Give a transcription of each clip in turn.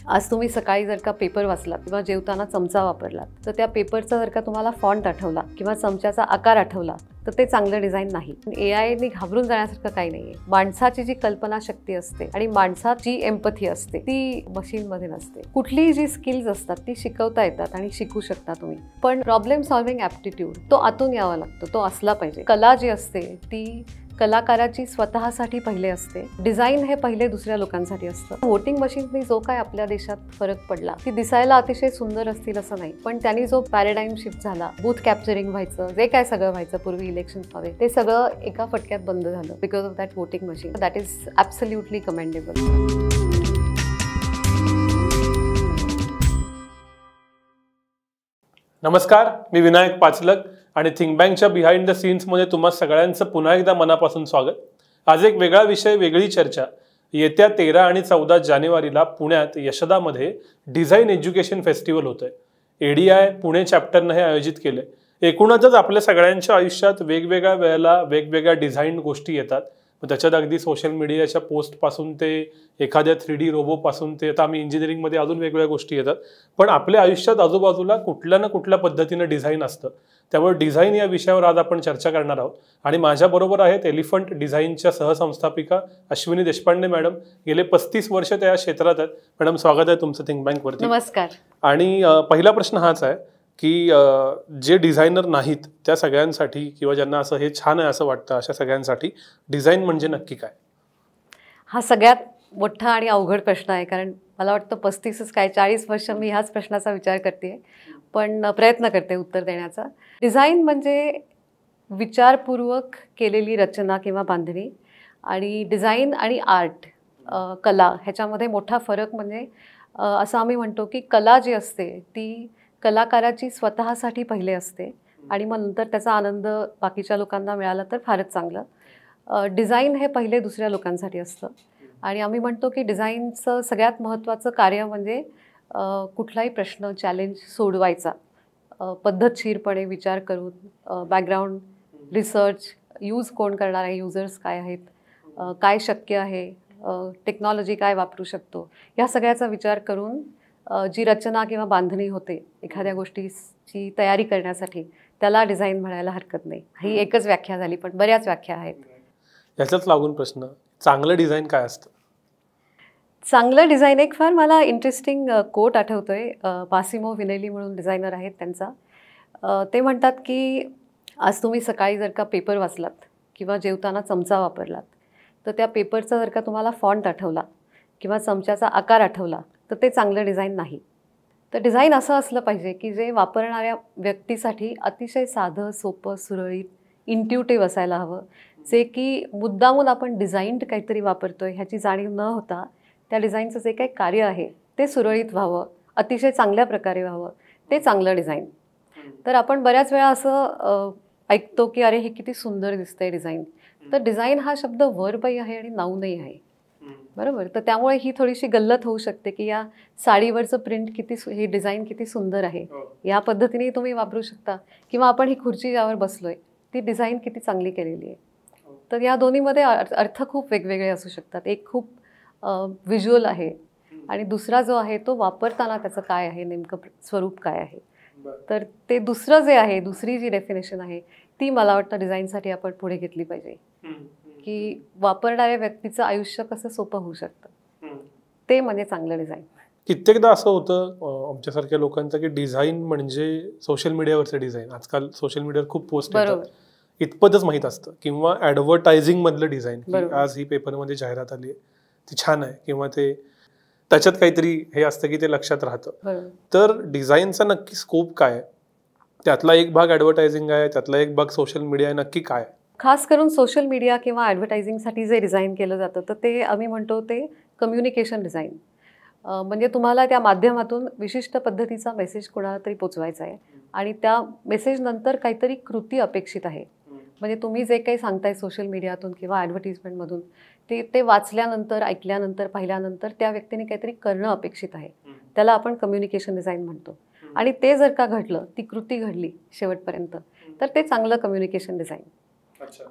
आज तुम्ही सकाळी जर का पेपर वाचलात किंवा जेवताना चमचा वापरलात तर त्या पेपरचा जर का तुम्हाला फॉन्ट आठवला किंवा चमच्याचा आकार आठवला तर ते चांगलं डिझाईन नाही. एआयने घाबरून जाण्यासारखं काही नाहीये. माणसाची जी कल्पना शक्ती असते आणि माणसाची एम्पथी असते ती मशीनमध्ये नसते. कुठलीही जी स्किल्स असतात ती शिकवता येतात आणि शिकू शकता तुम्ही, पण प्रॉब्लेम सॉल्व्हिंग ॲप्टिट्यूड तो आतून यावा लागतो, तो असला पाहिजे. कला जी असते ती कलाकाराची स्वतःसाठी पहिले असते. डिझाईन हे पहिले दुसऱ्या लोकांसाठी असतं. वोटिंग मशीन्सनी जो काय आपल्या देशात फरक पडला, ती दिसायला अतिशय सुंदर असतील असं नाही, पण त्यांनी जो पॅराडाईम शिफ्ट झाला, बूथ कॅप्चरिंग व्हायचं, जे काय सगळं व्हायचं पूर्वी इलेक्शन्समध्ये, ते सगळं एका फटक्यात बंद झालं because of that voting machine. That is absolutely commendable. नमस्कार, मी विनायक पाचलक आणि थिंक बँकच्या बिहाइंड द सीन्समध्ये तुम्हा सगळ्यांचं पुन्हा एकदा मनापासून स्वागत. आज एक वेगळा विषय, वेगळी चर्चा. येत्या 13 आणि 14 जानेवारीला पुण्यात यशदामध्ये डिझाईन एज्युकेशन फेस्टिवल होतंय. ADI पुणे चॅप्टरनं हे आयोजित केलंय. एकूणच आपल्या सगळ्यांच्या आयुष्यात वेगवेगळ्या वेळेला वेगवेगळ्या डिझाईन गोष्टी येतात. मग त्याच्यात अगदी सोशल मीडियाच्या पोस्टपासून ते एखाद्या 3D रोबोपासून ते आता आम्ही इंजिनिअरिंगमध्ये अजून वेगवेगळ्या गोष्टी येतात. पण आपल्या आयुष्यात आजूबाजूला कुठल्या ना कुठल्या पद्धतीनं डिझाईन असतं. त्यामुळे डिझाईन या विषयावर आज आपण चर्चा करणार आहोत. आणि माझ्याबरोबर आहेत एलिफंट डिझाईनच्या सहसंस्थापिका अश्विनी देशपांडे मॅडम. गेले 35 वर्ष त्या क्षेत्रात आहेत. मॅडम, स्वागत आहे तुमचं थिंक बँकवरती. नमस्कार. आणि पहिला प्रश्न हाच आहे की जे डिझायनर नाहीत त्या सगळ्यांसाठी किंवा ज्यांना असं हे छान आहे असं वाटतं अशा सगळ्यांसाठी डिझाईन म्हणजे नक्की काय? हा सगळ्यात मोठा आणि अवघड प्रश्न आहे, कारण मला वाटतं 35च काय 40 वर्ष मी ह्याच प्रश्नाचा विचार करते, पण प्रयत्न करते उत्तर देण्याचा. डिझाईन म्हणजे विचारपूर्वक केलेली रचना किंवा बांधणी, आणि डिझाईन आणि आर्ट कला ह्याच्यामध्ये मोठा फरक म्हणजे असं आम्ही म्हणतो की कला जी असते ती कलाकाराची स्वतःसाठी पहिले असते आणि मग नंतर त्याचा आनंद बाकीच्या लोकांना मिळाला तर फारच चांगलं. डिझाईन हे पहिले दुसऱ्या लोकांसाठी असतं आणि आम्ही म्हणतो की डिझाईनचं सगळ्यात महत्त्वाचं कार्य म्हणजे कुठलाही प्रश्न, चॅलेंज सोडवायचा, पद्धतशीरपणे विचार करून, बॅकग्राऊंड रिसर्च, यूज कोण करणार आहे, युजर्स काय आहेत, काय शक्य आहे, टेक्नॉलॉजी काय वापरू शकतो, या सगळ्याचा विचार करून जी रचना किंवा बांधणी होते एखाद्या गोष्टीची तयारी करण्यासाठी, त्याला डिझाईन म्हणायला हरकत नाही. ही एकच व्याख्या झाली, पण बऱ्याच व्याख्या आहेत. याचाच लागून प्रश्न, चांगलं डिझाईन काय असतं? चांगलं डिझाईन, एक फार मला इंटरेस्टिंग कोट आठवतोय. मासिमो विनेली म्हणून डिझायनर आहेत त्यांचा. ते म्हणतात की आज तुम्ही सकाळी जर का पेपर वाचलात किंवा जेवताना चमचा वापरलात तर त्या पेपरचा जर का तुम्हाला फॉन्ट आठवला किंवा चमच्याचा आकार आठवला तर ते चांगलं डिझाईन नाही. तर डिझाईन असं असलं पाहिजे की जे वापरणाऱ्या व्यक्तीसाठी अतिशय साधं, सोपं, सुरळीत, इंट्युटिव्ह असायला हवं. जे की मुद्दामून आपण डिझाईन्ड काहीतरी वापरतोय ह्याची जाणीव न होता त्या डिझाईनचं जे काही कार्य आहे ते सुरळीत व्हावं, अतिशय चांगल्या प्रकारे व्हावं, ते चांगलं डिझाईन. तर आपण बऱ्याच वेळा असं ऐकतो की अरे हे किती सुंदर दिसतंय डिझाईन. तर डिझाईन हा शब्द वर्बही आहे आणि नाऊनही आहे, बरोबर. तर त्यामुळे ही थोडीशी गल्लत होऊ शकते की या साडीवरचं प्रिंट किती, ही डिझाईन किती सुंदर आहे, या पद्धतीने तुम्ही वापरू शकता. किंवा आपण ही खुर्ची ज्यावर बसलोय ती डिझाईन किती चांगली केलेली आहे. तर या दोन्हीमध्ये अर्थ खूप वेगवेगळे असू शकतात. एक खूप व्हिज्युअल आहे आणि दुसरा जो आहे तो वापरताना त्याचं काय आहे, नेमकं स्वरूप काय आहे. तर ते दुसरं जे आहे, दुसरी जी डेफिनेशन आहे ती मला वाटतं डिझाईनसाठी आपण पुढे घेतली पाहिजे, की वापरणाऱ्या व्यक्तीचं आयुष्य कसं सोपं होऊ शकतं, ते म्हणजे चांगलं डिझाईन. कित्येकदा असं होतं आमच्यासारख्या लोकांचं की डिझाईन म्हणजे सोशल मीडियावरचं डिझाईन. आजकाल सोशल मीडियावर खूप पोस्ट येतात, इतपतच माहीत असतं. किंवा ॲडव्हर्टायझिंग मधलं डिझाईन, की आज ही पेपरमध्ये जाहिरात आली आहे, ती छान आहे, किंवा ते त्याच्यात काहीतरी हे असतं की ते लक्षात राहतं. तर डिझाईनचा नक्की स्कोप काय आहे? त्यातला एक भाग ॲडव्हर्टायझिंग आहे, त्यातला एक भाग सोशल मीडिया आहे, नक्की काय? खास करून सोशल मीडिया किंवा ॲडव्हर्टायझिंगसाठी जे डिझाईन केलं जातं तर ते आम्ही म्हणतो ते कम्युनिकेशन डिझाईन. म्हणजे तुम्हाला त्या माध्यमातून विशिष्ट पद्धतीचा मेसेज कोणाला तरी पोचवायचा आहे आणि त्या मेसेजनंतर काहीतरी कृती अपेक्षित आहे. म्हणजे तुम्ही जे काही सांगताय सोशल मीडियातून किंवा ॲडव्हर्टिजमेंटमधून ते वाचल्यानंतर, ऐकल्यानंतर, पाहिल्यानंतर त्या व्यक्तीने काहीतरी करणं अपेक्षित आहे. त्याला आपण कम्युनिकेशन डिझाईन म्हणतो. आणि ते जर का घडलं, ती कृती घडली शेवटपर्यंत, तर ते चांगलं कम्युनिकेशन डिझाईन.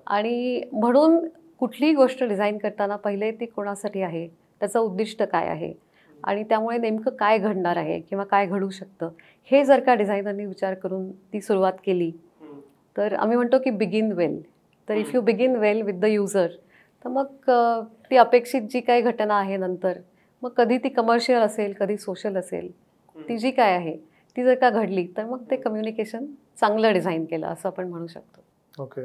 आणि म्हणून कुठलीही गोष्ट डिझाईन करताना पहिले ती कोणासाठी आहे, त्याचं उद्दिष्ट काय आहे, आणि त्यामुळे नेमकं काय घडणार आहे किंवा काय घडू शकतं हे जर का डिझायनरनी विचार करून ती सुरुवात केली तर आम्ही म्हणतो की बिगिन वेल. तर if you begin well with the user तर मग ती अपेक्षित जी काही घटना आहे नंतर मग कधी ती कमर्शियल असेल कधी सोशल असेल ती जी काय आहे ती जर का घडली तर मग ते कम्युनिकेशन चांगलं डिझाईन केलं असं आपण म्हणू शकतो. ओके.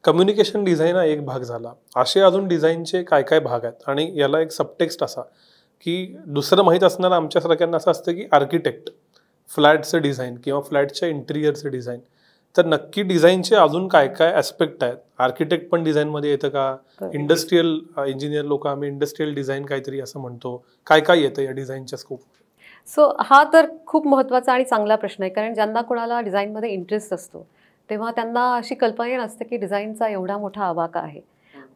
कम्युनिकेशन डिझाईन हा एक भाग झाला. असे अजून डिझाईनचे काय काय भाग आहेत आणि याला एक सबटेक्स्ट असा की दुसरं माहीत असणारं आमच्यासारख्यांना असं असतं की आर्किटेक्ट, फ्लॅटचं डिझाईन किंवा फ्लॅटच्या इंटिरियरचं डिझाईन. तर नक्की डिझाईनचे अजून काय काय ॲस्पेक्ट आहेत? आर्किटेक्ट पण डिझाईनमध्ये येतं का? इंडस्ट्रियल इंजिनियर लोक आम्ही इंडस्ट्रियल डिझाईन काहीतरी असं म्हणतो. काय काय येतं या डिझाईनच्या स्कोप? सो हा तर खूप महत्त्वाचा आणि चांगला प्रश्न आहे कारण ज्यांना कोणाला डिझाईनमध्ये इंटरेस्ट असतो तेव्हा त्यांना अशी कल्पना नसते की डिझाईनचा एवढा मोठा आवाका आहे.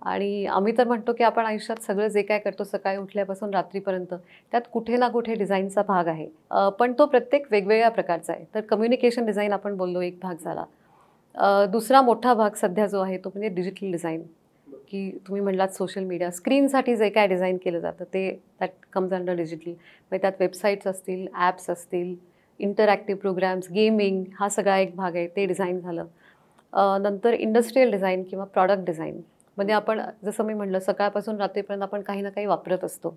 आणि आम्ही तर म्हणतो की आपण आयुष्यात सगळं जे काय करतो सकाळी उठल्यापासून रात्रीपर्यंत त्यात कुठे ना कुठे डिझाईनचा भाग आहे. पण तो प्रत्येक वेगवेगळ्या प्रकारचा आहे. तर कम्युनिकेशन डिझाईन आपण बोललो एक भाग झाला. दुसरा मोठा भाग सध्या जो आहे तो म्हणजे डिजिटल डिझाईन की तुम्ही म्हणलात सोशल मीडिया स्क्रीनसाठी जे काय डिझाईन केलं जातं ते दॅट कम्स अंडर डिजिटल. म्हणजे त्यात वेबसाईट्स असतील ॲप्स असतील इंटरॅक्टिव्ह प्रोग्राम्स गेमिंग हा सगळा एक भाग आहे ते डिझाईन झालं. नंतर इंडस्ट्रियल डिझाईन किंवा प्रॉडक्ट डिझाईन म्हणजे आपण जसं मी म्हटलं सकाळपासून रात्रीपर्यंत आपण काही ना काही वापरत असतो.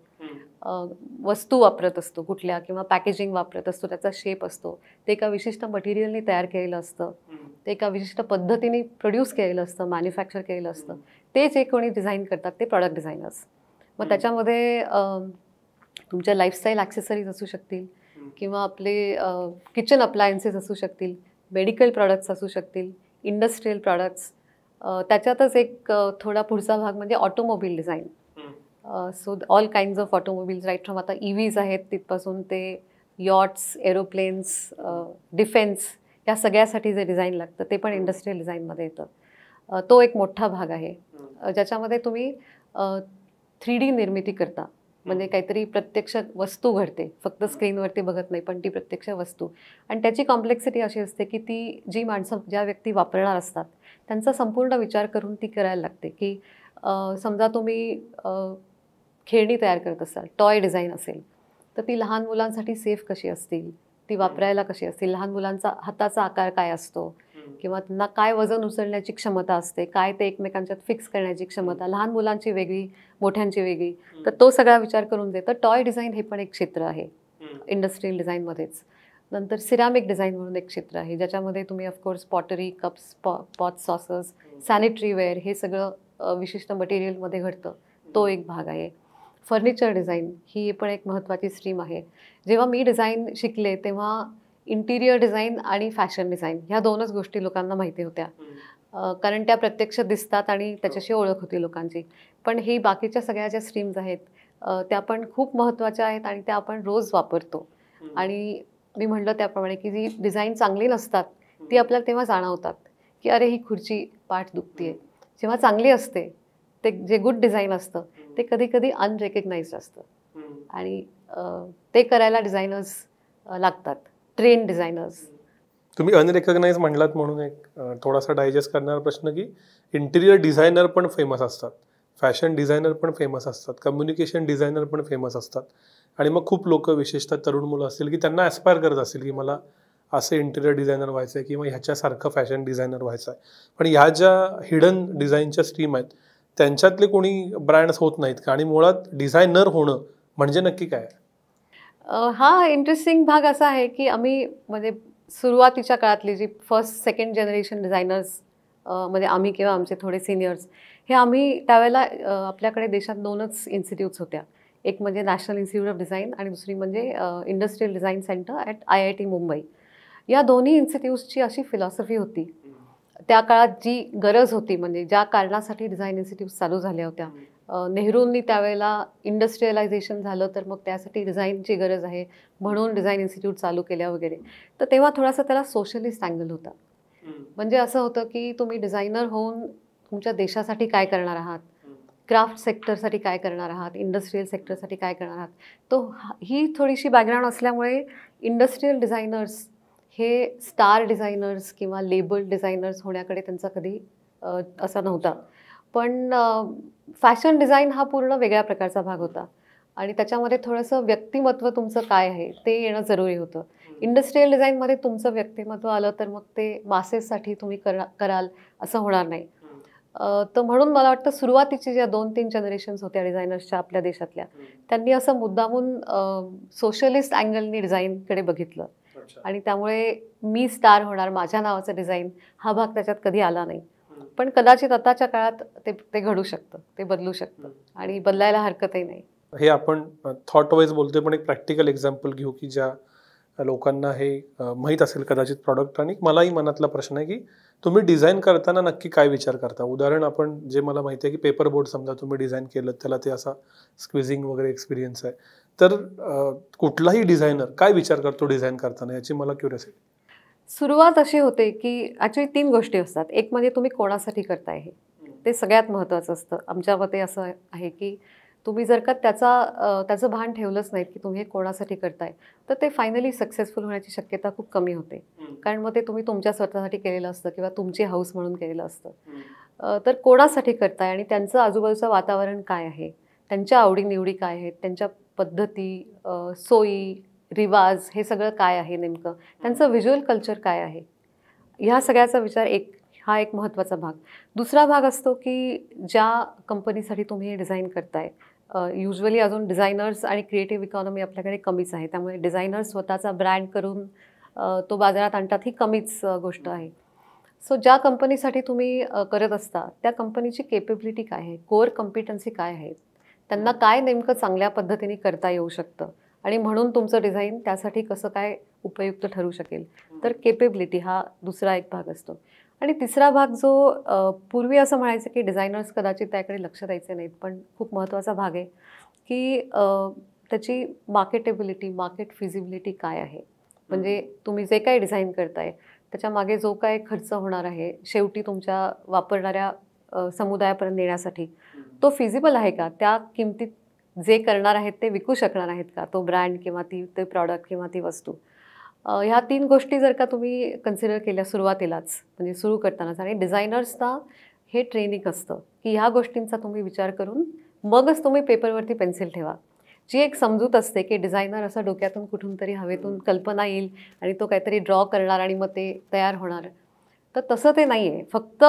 वस्तू वापरत असतो कुठल्या किंवा पॅकेजिंग वापरत असतो त्याचा शेप असतो ते एका विशिष्ट मटेरियलने तयार केलेलं असतं ते एका विशिष्ट पद्धतीने प्रोड्यूस केलेलं असतं मॅन्युफॅक्चर केलेलं असतं. ते जे कोणी डिझाईन करतात ते प्रॉडक्ट डिझायनर्स. मग त्याच्यामध्ये तुमच्या लाईफस्टाईल ॲक्सेसरीज असू शकतील किंवा आपले किचन अप्लायन्सेस असू शकतील मेडिकल प्रॉडक्ट्स असू शकतील इंडस्ट्रियल प्रॉडक्ट्स. त्याच्यातच एक थोडा पुढचा भाग म्हणजे automobile design. So all kinds of automobiles right from आता EVs आहेत तिथपासून ते यॉट्स एरोप्लेन्स डिफेन्स या सगळ्यासाठी जे डिझाईन लागतं ते पण इंडस्ट्रियल डिझाईनमध्ये येतं. तो एक मोठा भाग आहे ज्याच्यामध्ये तुम्ही 3D निर्मिती करता म्हणजे काहीतरी प्रत्यक्ष वस्तू घडते फक्त स्क्रीनवरती बघत नाही पण ती प्रत्यक्ष वस्तू आणि त्याची कॉम्प्लेक्सिटी अशी असते की ती जी माणसं ज्या व्यक्ती वापरणार असतात त्यांचा संपूर्ण विचार करून ती करायला लागते की समजा तुम्ही खेळणी तयार करत असाल टॉय डिझाईन असेल तर ती लहान मुलांसाठी सेफ कशी असतील ती वापरायला कशी असतील लहान मुलांचा हाताचा आकार काय असतो किंवा त्यांना काय वजन उचलण्याची क्षमता असते काय ते एकमेकांच्यात फिक्स करण्याची क्षमता लहान मुलांची वेगळी मोठ्यांची वेगळी तर तो सगळा विचार करून देतं. टॉय डिझाईन हे पण एक क्षेत्र आहे इंडस्ट्रियल डिझाईनमध्येच. नंतर सिरामिक डिझाईन म्हणून एक क्षेत्र आहे ज्याच्यामध्ये तुम्ही of course pottery cups pot saucers sanitary ware हे सगळं विशिष्ट मटेरियलमध्ये घडतं तो एक भाग आहे. फर्निचर डिझाईन ही पण एक महत्त्वाची स्ट्रीम आहे. जेव्हा मी डिझाईन शिकले तेव्हा इंटिरियर डिझाईन आणि फॅशन डिझाईन ह्या दोनच गोष्टी लोकांना माहिती होत्या कारण त्या प्रत्यक्ष दिसतात आणि त्याच्याशी ओळख होती लोकांची. पण ही बाकीच्या सगळ्या ज्या स्ट्रीम्स आहेत त्या पण खूप महत्त्वाच्या आहेत आणि त्या आपण रोज वापरतो. आणि मी म्हटलं त्याप्रमाणे की जी डिझाईन चांगली नसतात ती आपल्याला तेव्हा जाणवतात की अरे ही खुर्ची पाठ दुखती आहे. जेव्हा चांगली असते ते जे गुड डिझाईन असतं ते कधी कधी अनरेकग्नाइज्ड असतं आणि ते करायला डिझायनर्स लागतात ट्रेन डिझायनर्स. तुम्ही अनरेकग्नाइज म्हणलात म्हणून एक थोडासा डायजेस्ट करणारा प्रश्न की इंटिरियर डिझायनर पण फेमस असतात फॅशन डिझायनर पण फेमस असतात कम्युनिकेशन डिझायनर पण फेमस असतात आणि मग खूप लोक विशेषतः तरुण मुलं असतील की त्यांना ॲस्पायर करत असतील की मला असे इंटिरियर डिझायनर व्हायचं आहे किंवा ह्याच्यासारखं फॅशन डिझायनर व्हायचं आहे. पण ह्या ज्या हिडन डिझाईनच्या स्ट्रीम आहेत त्यांच्यातले कोणी ब्रँड्स होत नाहीत का आणि मुळात डिझायनर होणं म्हणजे नक्की काय? हा इंटरेस्टिंग भाग असा आहे की आम्ही म्हणजे सुरुवातीच्या काळातली जी फर्स्ट सेकंड जनरेशन डिझायनर्स म्हणजे आम्ही किंवा आमचे थोडे सिनियर्स हे आम्ही त्यावेळेला आपल्याकडे देशात 2च इन्स्टिट्यूट्स होत्या. एक म्हणजे नॅशनल इन्स्टिट्यूट ऑफ डिझाईन आणि दुसरी म्हणजे industrial design centre at IIT Mumbai. या दोन्ही इन्स्टिट्यूट्सची अशी फिलॉसॉफी होती त्या काळात जी गरज होती म्हणजे ज्या कारणासाठी डिझाईन इन्स्टिट्यूट्स चालू झाल्या होत्या. नेहरूंनी त्यावेळेला इंडस्ट्रियलायझेशन झालं तर मग त्यासाठी डिझाईनची गरज आहे म्हणून डिझाईन इन्स्टिट्यूट चालू केल्या वगैरे. तर तेव्हा थोडासा त्याला सोशलिस्ट अँगल होता. म्हणजे असं होतं की तुम्ही डिझायनर होऊन तुमच्या देशासाठी काय करणार आहात क्राफ्ट सेक्टरसाठी काय करणार आहात इंडस्ट्रियल सेक्टरसाठी काय करणार आहात. तो ही थोडीशी बॅकग्राऊंड असल्यामुळे इंडस्ट्रियल डिझायनर्स हे स्टार डिझायनर्स किंवा लेबल डिझायनर्स होण्याकडे त्यांचा कधी असा नव्हता. पण फॅशन डिझाईन हा पूर्ण वेगळ्या प्रकारचा भाग होता. आणि त्याच्यामध्ये थोडंसं व्यक्तिमत्व तुमचं काय आहे ते येणं जरुरी होतं. इंडस्ट्रियल डिझाईनमध्ये तुमचं व्यक्तिमत्व आलं तर मग ते मासेससाठी तुम्ही कराल असं होणार नाही. तर म्हणून मला वाटतं सुरुवातीचे ज्या 2-3 जनरेशन्स होत्या डिझायनर्सच्या आपल्या देशातल्या, त्यांनी असं मुद्दामून सोशलिस्ट अँगलनी डिझाईनकडे बघितलं आणि त्यामुळे मी स्टार होणार, माझ्या नावाचं डिझाईन हा भाग त्याच्यात कधी आला नाही. पण कदाचित आताच्या काळात ते घडू शकतं, ते बदलू शकतं आणि बदलायला हरकतही नाही. हे आपण थॉट वाईज बोलतोय, पण एक प्रॅक्टिकल एक्झाम्पल घेऊ की ज्या लोकांना हे माहीत असेल कदाचित प्रॉडक्ट. आणि मलाही मनातला प्रश्न आहे की तुम्ही डिझाईन करताना नक्की काय विचार करता. उदाहरण आपण जे मला माहिती आहे की पेपर बोर्ड समजा तुम्ही डिझाईन केलं, त्याला ते असा स्क्विझिंग वगैरे एक्सपिरियन्स आहे, तर कुठलाही डिझायनर काय विचार करतो डिझाईन करताना याची मला क्युरियोसिटी. सुरुवात अशी होते की ॲक्च्युली 3 गोष्टी असतात. एक म्हणजे तुम्ही कोणासाठी करताय हे, ते सगळ्यात महत्त्वाचं असतं. आमच्या मते असं आहे की तुम्ही जर का त्याचं भान ठेवलंच नाहीत की तुम्ही हे कोणासाठी करताय, तर ते फायनली सक्सेसफुल होण्याची शक्यता खूप कमी होते. कारण मग ते तुम्ही तुमच्या स्वतःसाठी केलेलं असतं किंवा तुमची हौस म्हणून केलेलं असतं. तर कोणासाठी करताय आणि त्यांचं आजूबाजूचं वातावरण काय आहे, त्यांच्या आवडीनिवडी काय आहेत, त्यांच्या पद्धती, सोयी, रिवाज हे सगळं काय आहे नेमकं, त्यांचं व्हिज्युअल कल्चर काय आहे, ह्या सगळ्याचा विचार हा एक महत्त्वाचा भाग. दुसरा भाग असतो की ज्या कंपनीसाठी तुम्ही हे डिझाईन करताय, युजली अजून डिझायनर्स आणि क्रिएटिव्ह इकॉनॉमी आपल्याकडे कमीच आहे, त्यामुळे डिझायनर्स स्वतःचा ब्रँड करून तो बाजारात आणतात ही कमीच गोष्ट आहे. सो ज्या कंपनीसाठी तुम्ही करत असता त्या कंपनीची केपेबिलिटी काय आहे, कोअर कॉम्पिटन्सी काय आहे, त्यांना काय नेमकं चांगल्या पद्धतीने करता येऊ शकतं आणि म्हणून तुमचं डिझाईन त्यासाठी कसं काय उपयुक्त ठरू शकेल. तर केपेबिलिटी हा दुसरा एक भाग असतो. आणि तिसरा भाग जो पूर्वी असं म्हणायचं की डिझायनर्स कदाचित त्याकडे लक्ष द्यायचे नाहीत, पण खूप महत्त्वाचा भाग आहे की त्याची मार्केटेबिलिटी, मार्केट फिजिबिलिटी काय आहे. म्हणजे तुम्ही जे काही डिझाईन करताय त्याच्यामागे जो काय खर्च होणार आहे शेवटी तुमच्या वापरणाऱ्या समुदायापर्यंत नेण्यासाठी, तो फिजिबल आहे का, त्या किमतीत जे करणार आहेत ते विकू शकणार आहेत का, तो ब्रँड किंवा ते प्रॉडक्ट किंवा ती वस्तू. ह्या 3 गोष्टी जर का तुम्ही कन्सिडर केल्या सुरुवातीलाच, म्हणजे सुरू करतानाच, आणि डिझायनर्सना हे ट्रेनिंग असतं की ह्या गोष्टींचा तुम्ही विचार करून मगच तुम्ही पेपरवरती पेन्सिल ठेवा. जी एक समजूत असते की डिझायनर असं डोक्यातून कुठून तरी हवेतून कल्पना येईल आणि तो काहीतरी ड्रॉ करणार आणि मग ते तयार होणार, तर तसं ते नाही आहे. फक्त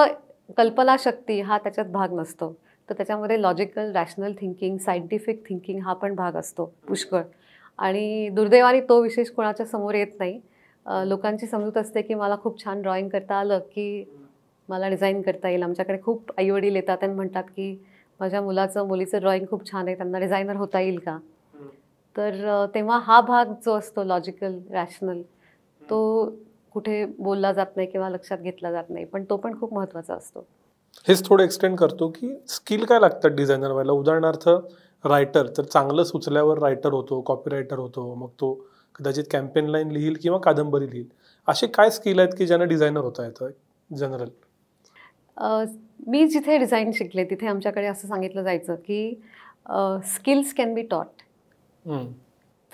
कल्पनाशक्ती हा त्याच्यात भाग नसतो, तर त्याच्यामध्ये logical, rational thinking, scientific thinking हा पण भाग असतो पुष्कळ. आणि दुर्दैवाने तो विशेष कोणाच्या समोर येत नाही. लोकांची समजूत असते की मला खूप छान ड्रॉइंग करता आलं की मला डिझाईन करता येईल. आमच्याकडे खूप आईवडील येतात आणि म्हणतात की माझ्या मुलीचं ड्रॉइंग खूप छान आहे, त्यांना डिझायनर होता येईल का. तर तेव्हा हा भाग जो असतो लॉजिकल, रॅशनल, तो कुठे बोलला जात नाही किंवा लक्षात घेतला जात नाही, पण तो पण खूप महत्त्वाचा असतो. हेच थोडं एक्सटेंड करतो की स्किल काय लागतात डिझायनर व्हायला. उदाहरणार्थ रायटर, तर चांगलं सुचल्यावर रायटर होतो, कॉपी रायटर होतो, मग तो कदाचित कॅम्पेन लाईन लिहील किंवा कादंबरी लिहील. असे काय स्किल आहेत की ज्यांना डिझायनर होता येतं जनरल. मी जिथे डिझाईन शिकले तिथे आमच्याकडे असं सांगितलं जायचं की स्किल्स कॅन बी टॉट.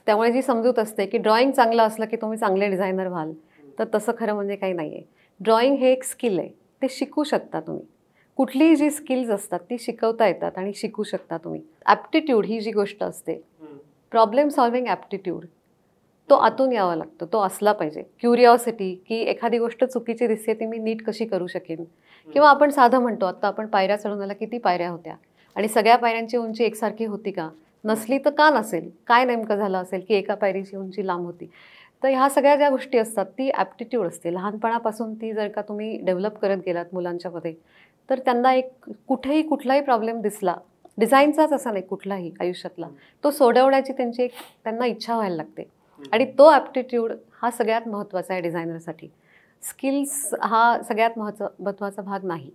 त्यामुळे जी समजूत असते की ड्रॉइंग चांगलं असलं की तुम्ही चांगले डिझायनर व्हाल, तर तसं खरं म्हणजे काही नाही आहे. ड्रॉइंग हे एक स्किल आहे, ते शिकू शकता तुम्ही. कुठलीही जी स्किल्स असतात ती शिकवता येतात आणि शिकू शकता तुम्ही. ॲप्टिट्यूड ही जी गोष्ट असते, प्रॉब्लेम सॉल्विंग ॲप्टिट्यूड, तो आतून यावा लागतो, तो असला पाहिजे. क्युरिओसिटी की एखादी गोष्ट चुकीची दिसते ती मी नीट कशी करू शकेन. किंवा आपण साधं म्हणतो, आत्ता आपण पायऱ्या चढवण्याला किती पायऱ्या होत्या आणि सगळ्या पायऱ्यांची उंची एकसारखी होती का, नसली तर का नसेल, काय नेमकं झालं असेल की एका पायरीची उंची लांब होती. तर ह्या सगळ्या ज्या गोष्टी असतात ती ॲप्टिट्यूड असते. लहानपणापासून ती जर का तुम्ही डेव्हलप करत गेलात मुलांच्यामध्ये, तर त्यांना एक कुठलाही प्रॉब्लेम दिसला, डिझाईनचाच असा नाही कुठलाही आयुष्यातला, तो सोडवण्याची त्यांना इच्छा व्हायला लागते. आणि तो ॲप्टिट्यूड हा सगळ्यात महत्त्वाचा आहे डिझायनरसाठी. स्किल्स हा सगळ्यात महत्त्वाचा भाग नाही,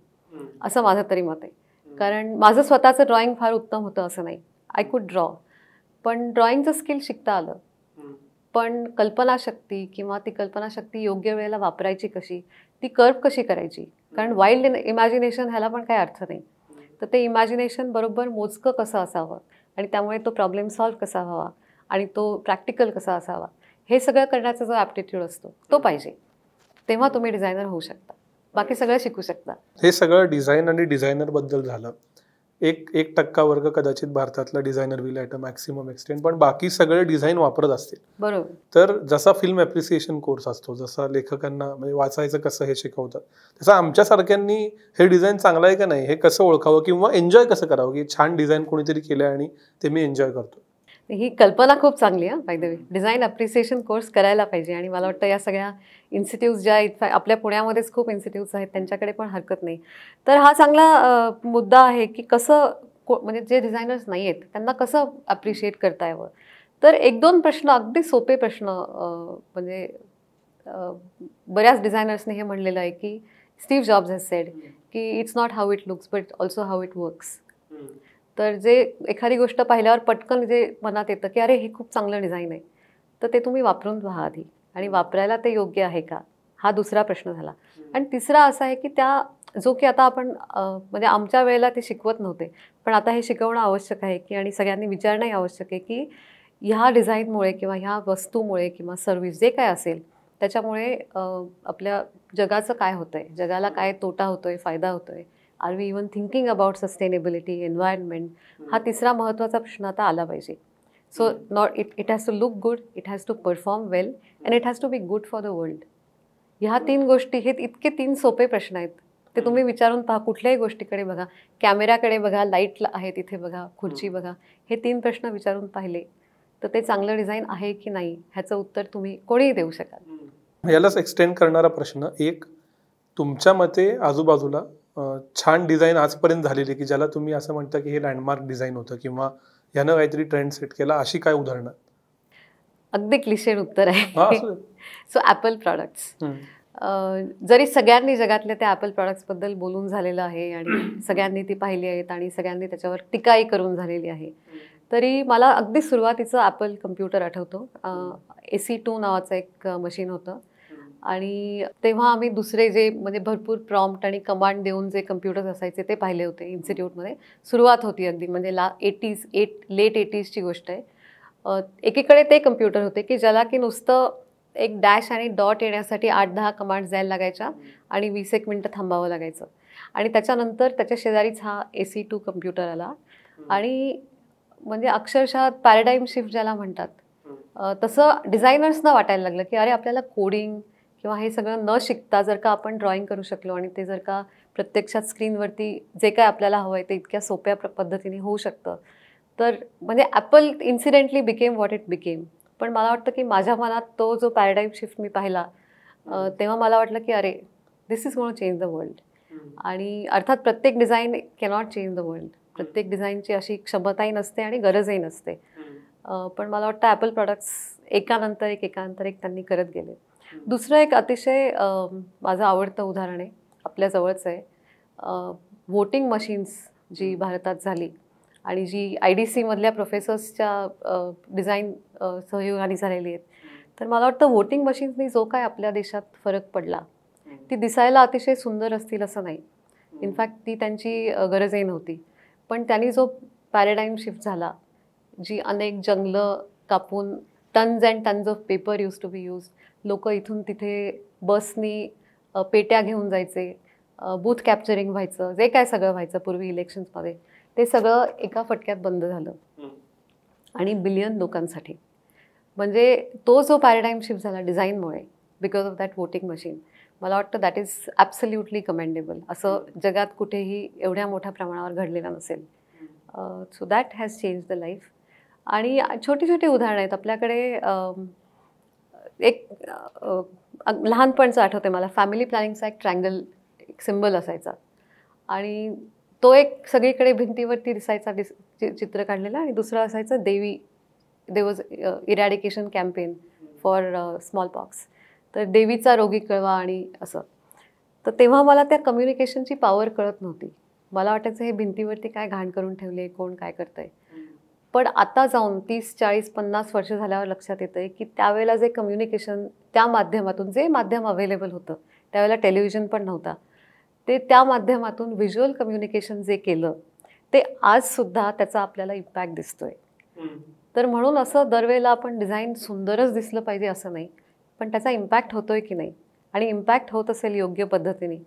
असं माझं तरी मत आहे. कारण माझं स्वतःचं ड्रॉइंग फार उत्तम होतं असं नाही, आय कुड ड्रॉ, पण ड्रॉइंगचं स्किल शिकता आलं. पण कल्पनाशक्ती किंवा ती कल्पनाशक्ती योग्य वेळेला वापरायची कशी, ती कर्व कशी करायची, कारण वाईल्ड इमॅजिनेशन ह्याला पण काही अर्थ नाही. तर ते इमॅजिनेशन बरोबर मोजकं कसं असावं आणि त्यामुळे तो प्रॉब्लेम सॉल्व्ह कसा व्हावा आणि तो प्रॅक्टिकल कसा असावा, हे सगळं करण्याचा जो ॲप्टिट्यूड असतो तो पाहिजे. तेव्हा तुम्ही डिझायनर होऊ शकता, बाकी सगळं शिकू शकता. हे सगळं डिझाईन आणि डिझायनरबद्दल झालं. एक वर्ग कदाचित भारतातला designer will at a maximum extent, पण बाकी सगळे डिझाईन वापरत असतील. बरोबर. तर जसा फिल्म ॲप्रिसिएशन कोर्स असतो, जसा लेखकांना म्हणजे वाचायचं कसं हे शिकवतात, तसं आमच्यासारख्यांनी हे डिझाईन चांगलं आहे का नाही हे कसं ओळखावं किंवा एन्जॉय कसं करावं, की छान डिझाईन कोणीतरी केलं आणि ते मी एन्जॉय करतो. ही कल्पना खूप चांगली आहे. By the way design appreciation course करायला पाहिजे आणि मला वाटतं या सगळ्या इन्स्टिट्यूट्स ज्या आपल्या पुण्यामध्येच खूप इन्स्टिट्यूट्स आहेत त्यांच्याकडे पण हरकत नाही. तर हा चांगला मुद्दा आहे की कसं म्हणजे जे डिझायनर्स नाही आहेत त्यांना कसं अप्रिशिएट करता यावं. तर 1-2 प्रश्न, अगदी सोपे प्रश्न, म्हणजे बऱ्याच डिझायनर्सने हे म्हणलेलं आहे की स्टीव्ह जॉब्स हॅज सेड की it's not how it looks but also how it works. तर जे एखादी गोष्ट पाहिल्यावर पटकन जे मनात येतं की अरे हे खूप चांगलं डिझाईन आहे, तर ते तुम्ही वापरून पहा आधी, आणि वापरायला ते योग्य आहे का, हा दुसरा प्रश्न झाला. आणि तिसरा असा आहे की त्या जो की आता आपण म्हणजे आमच्या वेळेला ते शिकवत नव्हते, पण आता हे शिकवणं आवश्यक आहे की, आणि सगळ्यांनी विचारणंही आवश्यक आहे की ह्या डिझाईनमुळे किंवा ह्या वस्तूमुळे किंवा सर्व्हिस जे काय असेल त्याच्यामुळे आपल्या जगाचं काय होतं आहे, जगाला काय तोटा होतो आहे, फायदा होतो आहे, are we even thinking about sustainability, environment, हा तिसरा महत्त्वाचा प्रश्न आता आला पाहिजे. So not it has to look good, it has to perform well, and it has to be good for the world. ह्या 3 गोष्टी, हे इतके 3 सोपे प्रश्न आहेत, ते तुम्ही विचारून पहा. कुठल्याही गोष्टीकडे बघा, कॅमेऱ्याकडे बघा, लाईट आहे तिथे बघा, खुर्ची बघा, हे 3 प्रश्न विचारून पाहिले तर ते चांगलं डिझाईन आहे की नाही ह्याचं उत्तर तुम्ही कोणीही देऊ शकाल. यालाच एक्सटेंड करणारा प्रश्न एक, तुमच्या मते आजूबाजूला छान डिझाईन आजपर्यंत झालेली की ज्याला तुम्ही असं म्हणता की हे लँडमार्क डिझाईन होतं किंवा यानं काहीतरी ट्रेंड सेट केला, अशी काय उदाहरणं? अगदी क्लिशेड उत्तर आहे. So Apple products. जरी सगळ्यांनी जगातल्या त्या ॲपल प्रॉडक्ट्सबद्दल बोलून झालेलं आहे आणि सगळ्यांनी ती पाहिली आहेत आणि सगळ्यांनी त्याच्यावर टीकाही करून झालेली आहे, तरी मला अगदी सुरुवातीचं ॲपल कम्प्युटर आठवतो. AC2 नावाचं एक मशीन होतं, आणि तेव्हा आम्ही दुसरे जे म्हणजे भरपूर प्रॉम्प्ट आणि कमांड देऊन जे कम्प्युटर्स असायचे ते पाहिले होते इन्स्टिट्यूटमध्ये. सुरुवात होती अगदी, म्हणजे लेट 80sची गोष्ट आहे. एकीकडे ते कम्प्युटर होते की ज्याला की नुसतं एक डॅश आणि डॉट येण्यासाठी 8-10 कमांड्स द्यायला लागायच्या आणि 20 मिनटं थांबावं लागायचं. आणि त्याच्यानंतर त्याच्या शेजारीच हा AC2 कम्प्युटर आला, आणि म्हणजे अक्षरशः पॅराडाईम शिफ्ट ज्याला म्हणतात, तसं डिझायनर्सना वाटायला लागलं की अरे आपल्याला कोडिंग किंवा हे सगळं न शिकता जर का आपण ड्रॉइंग करू शकलो आणि ते जर का प्रत्यक्षात स्क्रीनवरती जे काय आपल्याला हवं आहे ते इतक्या सोप्या पद्धतीने होऊ शकतं, तर म्हणजे Apple incidentally became what it became. पण मला वाटतं की माझ्या मनात तो जो पॅराडाईम शिफ्ट मी पाहिला तेव्हा मला वाटलं की अरे this is going to change the world. आणि अर्थात प्रत्येक design cannot change the world, प्रत्येक डिझाईनची अशी क्षमताही नसते आणि गरजही नसते, पण मला वाटतं ॲपल प्रॉडक्ट्स एकानंतर एक त्यांनी करत गेले. दुसरं एक अतिशय माझं आवडतं उदाहरण आहे, आपल्या जवळचं आहे, वोटिंग मशीन्स जी भारतात झाली आणि जी IDC मधल्या प्रोफेसर्सच्या डिझाईन सहयोगाने झालेली आहेत. तर मला वाटतं वोटिंग मशीन्सनी जो काय आपल्या देशात फरक पडला, ती दिसायला अतिशय सुंदर असतील असं नाही, इनफॅक्ट ती त्यांची गरजही नव्हती, पण त्यांनी जो पॅराडाईम शिफ्ट झाला, जी अनेक जंगलं कापून tons and tons of paper use to be use, लोक इथून तिथे बसनी पेट्या घेऊन जायचे, बूथ कॅप्चरिंग व्हायचं, जे काय सगळं व्हायचं पूर्वी इलेक्शन्समध्ये, ते सगळं एका फटक्यात बंद झालं, आणि बिलियन लोकांसाठी. म्हणजे तो जो पॅराडाईम शिफ्ट झाला डिझाईनमुळे, because of that voting machine, मला वाटतं दॅट इज ॲब्सल्युटली कमेंडेबल. असं जगात कुठेही एवढ्या मोठ्या प्रमाणावर घडलेलं नसेल. So that has change the life. आणि छोटी छोटी उदाहरणं आहेत आपल्याकडे. एक लहानपणचं आठवते मला, फॅमिली प्लॅनिंगचा एक ट्रँगल, एक सिम्बल असायचा, आणि तो एक सगळीकडे भिंतीवरती दिसायचा, चित्र काढलेलं, आणि दुसरं असायचं there was eradication campaign for smallpox, तर देवीचा रोगी कळवा आणि असं. तर तेव्हा मला त्या कम्युनिकेशनची पॉवर कळत नव्हती, मला वाटायचं हे भिंतीवरती काय घाण करून ठेवले, कोण काय करतंय. पण आता जाऊन 30, 40, 50 वर्ष झाल्यावर लक्षात येतं आहे की त्यावेळेला जे कम्युनिकेशन त्या माध्यमातून, जे माध्यम अवेलेबल होतं, त्यावेळेला टेलिव्हिजन पण नव्हता, ते त्या माध्यमातून व्हिज्युअल कम्युनिकेशन जे केलं ते आजसुद्धा त्याचा आपल्याला इम्पॅक्ट दिसतोय. तर म्हणून असं दरवेळेला आपण डिझाईन सुंदरच दिसलं पाहिजे असं नाही, पण त्याचा इम्पॅक्ट होतोय की नाही, आणि इम्पॅक्ट होत असेल योग्य पद्धतीने,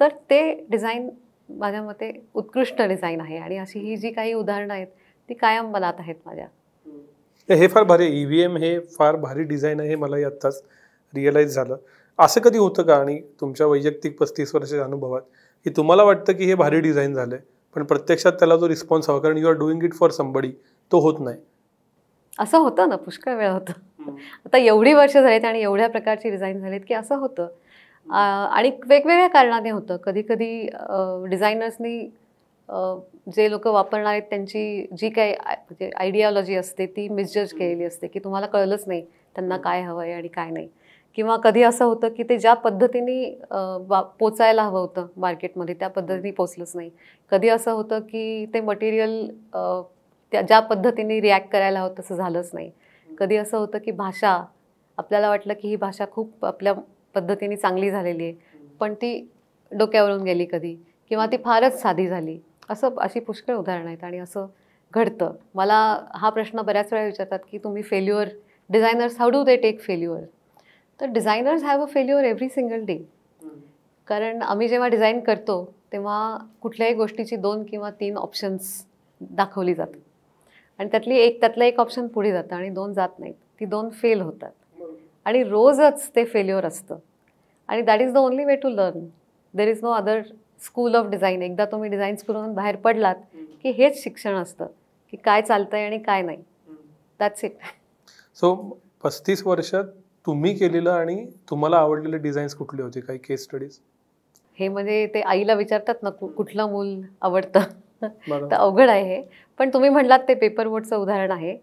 तर ते डिझाईन माझ्या मते उत्कृष्ट डिझाईन आहे आणि अशी ही जी काही उदाहरणं आहेत ती कायम मनात आहेत माझ्या. हे फार भारी EVM हे फार भारी डिझाईन आहे हे मलाही आत्ताच रिअलाईज झालं. असं कधी होतं का आणि तुमच्या वैयक्तिक 35 वर्षाच्या अनुभवात की तुम्हाला वाटतं की हे भारी डिझाईन झालंय पण प्रत्यक्षात त्याला जो रिस्पॉन्स हवा, कारण you are doing it for somebody, तो होत नाही? असं होतं ना, पुष्कळ वेळा होतं. आता एवढी वर्ष झालीत आणि एवढ्या प्रकारची डिझाईन झालीत की असं होतं. आणि वेगवेगळ्या कारणाने होतं. कधी कधी डिझायनर्सनी जे लोक वापरणार आहेत त्यांची जी काही म्हणजे आयडियालॉजी असते ती मिसजज केलेली असते की तुम्हाला कळलंच नाही त्यांना काय हवं आहे आणि काय नाही. किंवा कधी असं होतं की ते ज्या पद्धतीने पोचायला हवं होतं मार्केटमध्ये त्या पद्धतीने पोचलंच नाही. कधी असं होतं की ते मटेरियल त्या ज्या पद्धतीने रिॲक्ट करायला हवं तसं झालंच नाही. कधी असं होतं की भाषा, आपल्याला वाटलं की ही भाषा खूप आपल्या पद्धतीने चांगली झालेली आहे पण ती डोक्यावरून गेली कधी, किंवा ती फारच साधी झाली. अशी पुष्कळ उदाहरणं आहेत आणि असं घडतं. मला हा प्रश्न बऱ्याच वेळा विचारतात की तुम्ही failure, designers how do they take failure? तर designers have a failure every single day. कारण आम्ही जेव्हा डिझाईन करतो तेव्हा कुठल्याही गोष्टीची 2 किंवा 3 ऑप्शन्स दाखवली जातात आणि त्यातलं एक ऑप्शन पुढे जातं आणि 2 जात नाहीत. ती 2 फेल होतात आणि रोजच ते फेल्युअर असतं आणि that is the only way to learn. There is no other school of design. एकदा तुम्ही डिझाईन स्कूलमधून बाहेर पडलात की हेच शिक्षण असतं की काय चालतंय आणि काय नाही. That's it. सो 35 वर्षात तुम्ही केलेलं आणि तुम्हाला आवडलेले डिझाईन्स कुठले होते? काही केस स्टडीज? हे म्हणजे ते आईला विचारतात ना कुठलं मूल आवडतं तर अवघड आहे हे. पण तुम्ही म्हटलात ते पेपर बोटचं उदाहरण आहे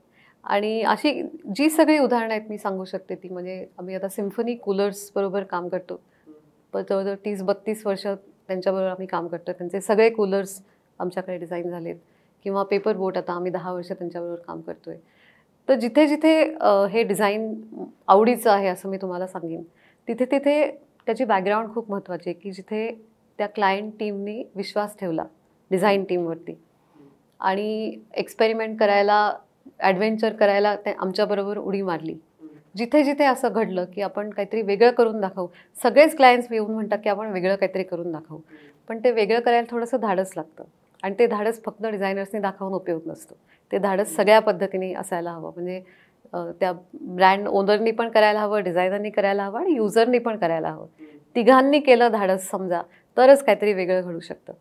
आणि अशी जी सगळी उदाहरणं आहेत मी सांगू शकते ती म्हणजे आम्ही आता सिम्फनी कूलर्स बरोबर काम करतो. पण जवळजवळ 30-32 वर्ष त्यांच्याबरोबर आम्ही काम करतो. त्यांचे सगळे कूलर्स आमच्याकडे डिझाईन झालेत. किंवा पेपर बोट आता आम्ही 10 वर्ष त्यांच्याबरोबर काम करतोय. तर जिथे जिथे हे डिझाईन आवडीचं आहे असं मी तुम्हाला सांगेन, तिथे तिथे त्याची बॅकग्राऊंड खूप महत्त्वाची आहे की जिथे त्या क्लायंट टीमनी विश्वास ठेवला डिझाईन टीमवरती आणि एक्सपेरिमेंट करायला, ॲडव्हेंचर करायला ते आमच्याबरोबर उडी मारली. जिथे जिथे असं घडलं की आपण काहीतरी वेगळं करून दाखवू, सगळेच क्लायंट्स येऊन म्हणतात की आपण वेगळं काहीतरी करून दाखवू, पण ते वेगळं करायला थोडंसं धाडस लागतं आणि ते धाडस फक्त डिझायनर्सनी दाखवून उपयोग नसतो. ते धाडस सगळ्या पद्धतीने असायला हवं. म्हणजे त्या ब्रँड ओनरनी पण करायला हवं, डिझायनरनी करायला हवं आणि युजरनी पण करायला हवं. तिघांनी केलं धाडस समजा तरच काहीतरी वेगळं घडू शकतं.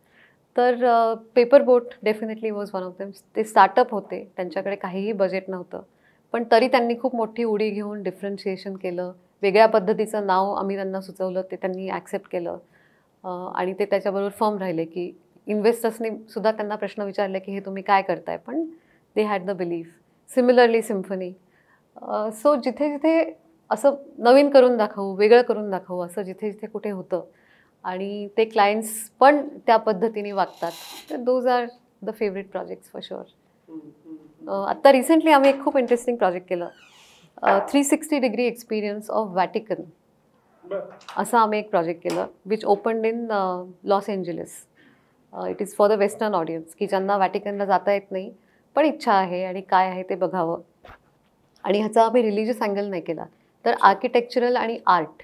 तर paper boat definitely was one of them. ते स्टार्टअप होते, त्यांच्याकडे काहीही बजेट नव्हतं पण तरी त्यांनी खूप मोठी उडी घेऊन डिफरन्शिएशन केलं. वेगळ्या पद्धतीचं नाव आम्ही त्यांना सुचवलं, ते त्यांनी ॲक्सेप्ट केलं आणि ते त्याच्याबरोबर फर्म राहिले की इन्व्हेस्टर्सनी सुद्धा त्यांना प्रश्न विचारले की हे तुम्ही काय करताय, पण they had the belief. Similarly symphony. So जिथे जिथे असं नवीन करून दाखवू, वेगळं करून दाखवू असं जिथे जिथे कुठे होतं आणि ते क्लायंट्स पण त्या पद्धतीने वागतात, तर those are the favourite projects for sure. आत्ता रिसेंटली आम्ही एक खूप इंटरेस्टिंग प्रोजेक्ट केलं, 360 डिग्री एक्सपिरियन्स ऑफ व्हॅटिकन असं आम्ही एक प्रोजेक्ट केलं which opened in Los Angeles. It is for the western audience की ज्यांना व्हॅटिकनला जाता येत नाही पण इच्छा आहे आणि काय आहे ते बघावं. आणि ह्याचा आम्ही रिलिजियस अँगल नाही केला, तर आर्किटेक्चरल आणि आर्ट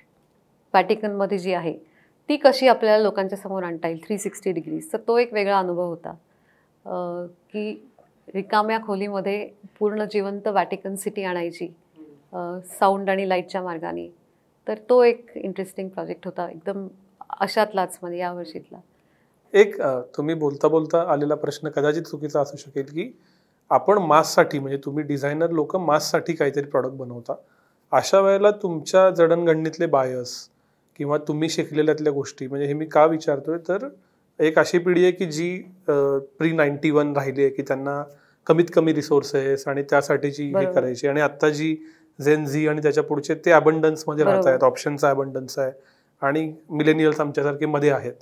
व्हॅटिकनमध्ये जी आहे ती कशी आपल्याला लोकांच्या समोर आणता येईल 360 डिग्रीज. तर तो एक वेगळा अनुभव होता की रिकाम्या खोलीमध्ये पूर्ण जिवंत व्हॅटिकन सिटी आणायची साऊंड आणि लाईटच्या मार्गाने. तर तो एक इंटरेस्टिंग प्रोजेक्ट होता, एकदम अशातलाच म्हणजे या वर्षीतला. एक तुम्ही बोलता बोलता आलेला प्रश्न कदाचित चुकीचा असू शकेल की आपण माससाठी, म्हणजे तुम्ही डिझायनर लोक माससाठी काहीतरी प्रॉडक्ट बनवता, अशा वेळेला तुमच्या जडणघडणीतले बायस किंवा तुम्ही शिकलेल्यातल्या गोष्टी, म्हणजे हे मी का विचारतोय तर एक अशी पिढी आहे की जी pre-91 राहिली आहे की त्यांना कमीत कमी रिसोर्सेस आणि त्यासाठीची हे करायची, आणि आत्ता जी झेन झी आणि त्याच्या पुढचे ते अबंडन्समध्ये राहत आहेत, ऑप्शनचा अबंडन्स आहे आणि मिलेनियल्स आमच्यासारखे मध्ये आहेत.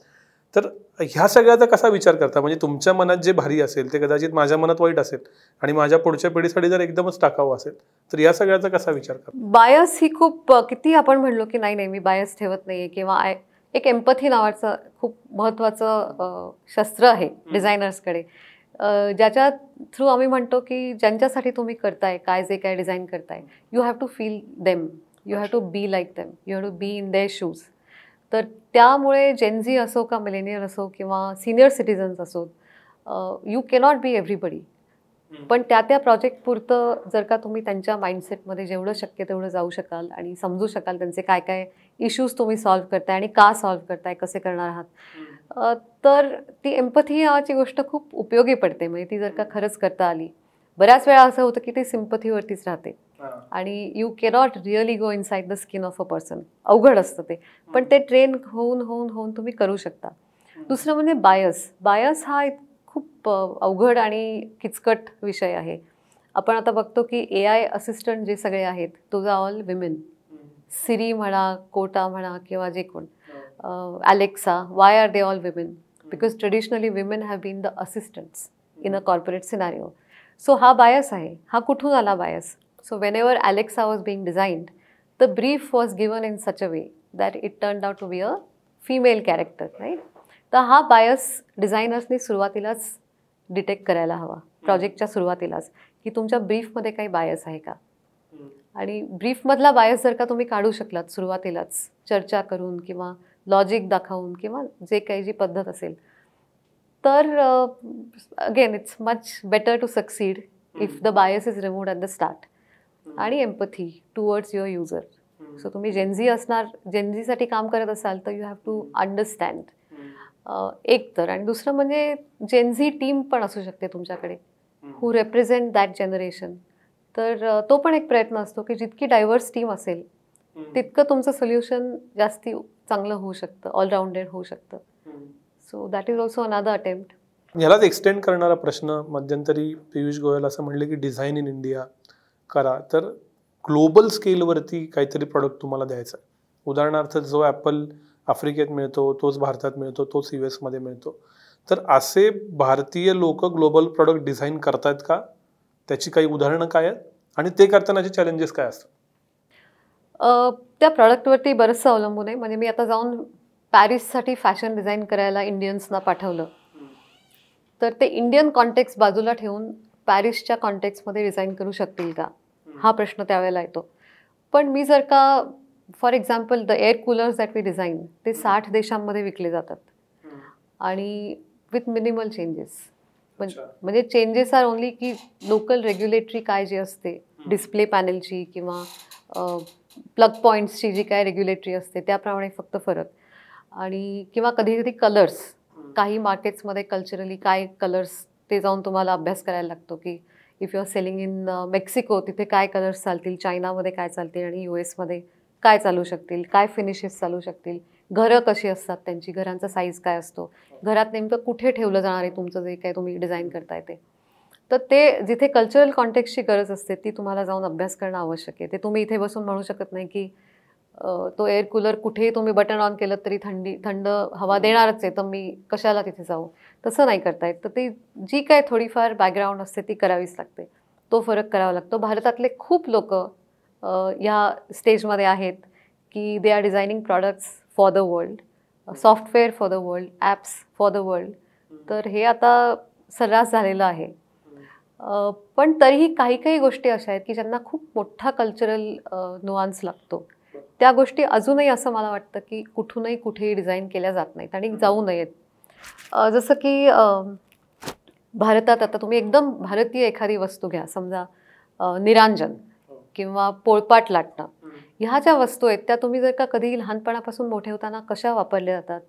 तर ह्या सगळ्याचा कसा विचार करता? म्हणजे तुमच्या मनात जे भारी असेल ते कदाचित माझ्या मनात वाईट असेल आणि माझ्या पुढच्या पिढीसाठी जर एकदमच टाकावं असेल तर या सगळ्याचा कसा विचार करता? बायस ही खूप, किती आपण म्हणलो की नाही नाही मी बायस ठेवत नाहीये, किंवा एक एम्पथी नावाचं खूप महत्त्वाचं शस्त्र आहे डिझायनर्सकडे, ज्याच्या थ्रू आम्ही म्हणतो की ज्यांच्यासाठी तुम्ही करताय काय जे काय डिझाईन करताय, you have to feel them, you have to be like them, you have to be in their shoes. तर त्यामुळे जेनझी असो का मिलेनियर असो किंवा सिनियर सिटिझन्स असो, यू कॅनॉट बी एव्हरीबडी. पण त्या प्रोजेक्ट पुरतं जर का तुम्ही त्यांच्या माइंडसेटमध्ये जेवढं शक्य तेवढं जाऊ शकाल आणि समजू शकाल त्यांचे काय काय इश्यूज तुम्ही सॉल्व्ह करताय आणि का सॉल्व्ह करताय, कसे करणार आहात, तर ती एम्पथी नावाची गोष्ट खूप उपयोगी पडते. म्हणजे ती जर का खरंच करता आली. बऱ्याच वेळा असं होतं की ती सिम्पथीवरतीच राहते आणि you cannot really go inside the skin of a person. अवघड असतं ते, पण ते ट्रेन होऊन होऊन होऊन तुम्ही करू शकता. दुसरं म्हणजे बायस हा खूप अवघड आणि किचकट विषय आहे. आपण आता बघतो की AI असिस्टंट जे सगळे आहेत, those are all women. Siri म्हणा, कोटा म्हणा किंवा जे कोण, Alexa, why are they all women? Because traditionally women have been the assistants in a corporate scenario. So हा बायस आहे. हा कुठून आला bias? So whenever Alexa was being designed, the brief was given in such a way that it turned out to be a female character, right? तर हा bias डिझायनर्सनी सुरुवातीलाच detect करायला हवा, प्रोजेक्टच्या सुरुवातीलाच, की तुमच्या ब्रीफमध्ये काही बायस आहे का. आणि ब्रीफमधला बायस जर का तुम्ही काढू शकलात सुरुवातीलाच चर्चा करून किंवा लॉजिक दाखवून किंवा जे काही जी पद्धत असेल, तर again it's much better to succeed if the bias is removed at the start. आणि empathy towards your user. So तुम्ही जेनझी असणार, जेनझीसाठी काम करत असाल तर यू हॅव टू अंडरस्टँड. एक तर, आणि दुसरं म्हणजे जेनझी टीम पण असू शकते तुमच्याकडे, हू रेप्रेझेंट दॅट जनरेशन. तर तो पण एक प्रयत्न असतो की जितकी डायव्हर्स टीम असेल तितकं तुमचं सोल्युशन जास्ती चांगलं होऊ शकतं, ऑलराऊंडेड होऊ शकतं. So that is also another attempt. यालाच एक्सटेंड करणारा प्रश्न, मध्यंतरी पियुष गोयल असं म्हणले की डिझाईन इन इंडिया करा, तर ग्लोबल स्केलवरती काहीतरी प्रॉडक्ट तुम्हाला द्यायचा आहे. उदाहरणार्थ जो ॲपल आफ्रिकेत मिळतो तोच भारतात मिळतो, तोच US मध्ये मिळतो. तर असे भारतीय लोक ग्लोबल प्रॉडक्ट डिझाईन करतायत का? त्याची काही उदाहरणं काय आहेत आणि ते करतानाचे चॅलेंजेस काय असतात? त्या प्रॉडक्टवरती बरंचसं अवलंबून आहे. म्हणजे मी आता जाऊन पॅरिससाठी फॅशन डिझाईन करायला इंडियन्सना पाठवलं, तर ते इंडियन कॉन्टेक्स्ट बाजूला ठेवून पॅरिसच्या कॉन्टेक्स्टमध्ये डिझाईन करू शकतील का, हा प्रश्न त्यावेळेला येतो. पण मी जर का, for example the air coolers that we design, ते 60 देशांमध्ये विकले जातात आणि विथ मिनिमल चेंजेस. म्हणजे चेंजेस आर ओनली की लोकल रेग्युलेटरी काय जे असते, डिस्प्ले पॅनलची किंवा प्लग पॉईंट्सची जी काय रेग्युलेटरी असते त्याप्रमाणे फक्त फरक. आणि किंवा कधी कधी कलर्स, काही मार्केट्समध्ये कल्चरली काय कलर्स ते जाऊन तुम्हाला अभ्यास करायला लागतो की if you are selling in Mexico तिथे काय कलर्स चालतील, चायनामध्ये काय चालतील आणि US मध्ये काय चालू शकतील, काय फिनिशेस चालू शकतील, घरं कशी असतात त्यांची, घरांचा साईज काय असतो, घरात नेमकं कुठे ठेवलं जाणार आहे तुमचं जे काय तुम्ही डिझाईन करताय ते. तर ते जिथे कल्चरल कॉन्टेक्स्टची गरज असते ती तुम्हाला जाऊन अभ्यास करणं आवश्यक आहे. ते तुम्ही इथे बसून म्हणू शकत नाही की तो एअर कूलर कुठेही तुम्ही बटन ऑन केलं तरी थंड हवा देणारच आहे, तर मी कशाला तिथे जाऊ, तसं नाही करता येत. तर ती जी काय थोडीफार बॅकग्राऊंड असते ती करावीच लागते, तो फरक करावा लागतो. भारतातले खूप लोक ह्या स्टेजमध्ये आहेत की they are designing products for the world, software for the world, apps for the world. तर हे आता सर्रास झालेलं आहे. पण तरीही काही काही गोष्टी अशा आहेत की ज्यांना खूप मोठा कल्चरल नुआन्स लागतो. त्या गोष्टी अजूनही असं मला वाटतं की कुठूनही कुठेही डिझाईन केल्या जात नाहीत आणि जाऊ नयेत. जसं की भारतात आता तुम्ही एकदम भारतीय एखादी वस्तू घ्या, समजा निरांजन किंवा पोळपाट लाटणं, ह्या ज्या वस्तू आहेत त्या तुम्ही जर का कधी लहानपणापासून मोठे होताना कशा वापरल्या जातात,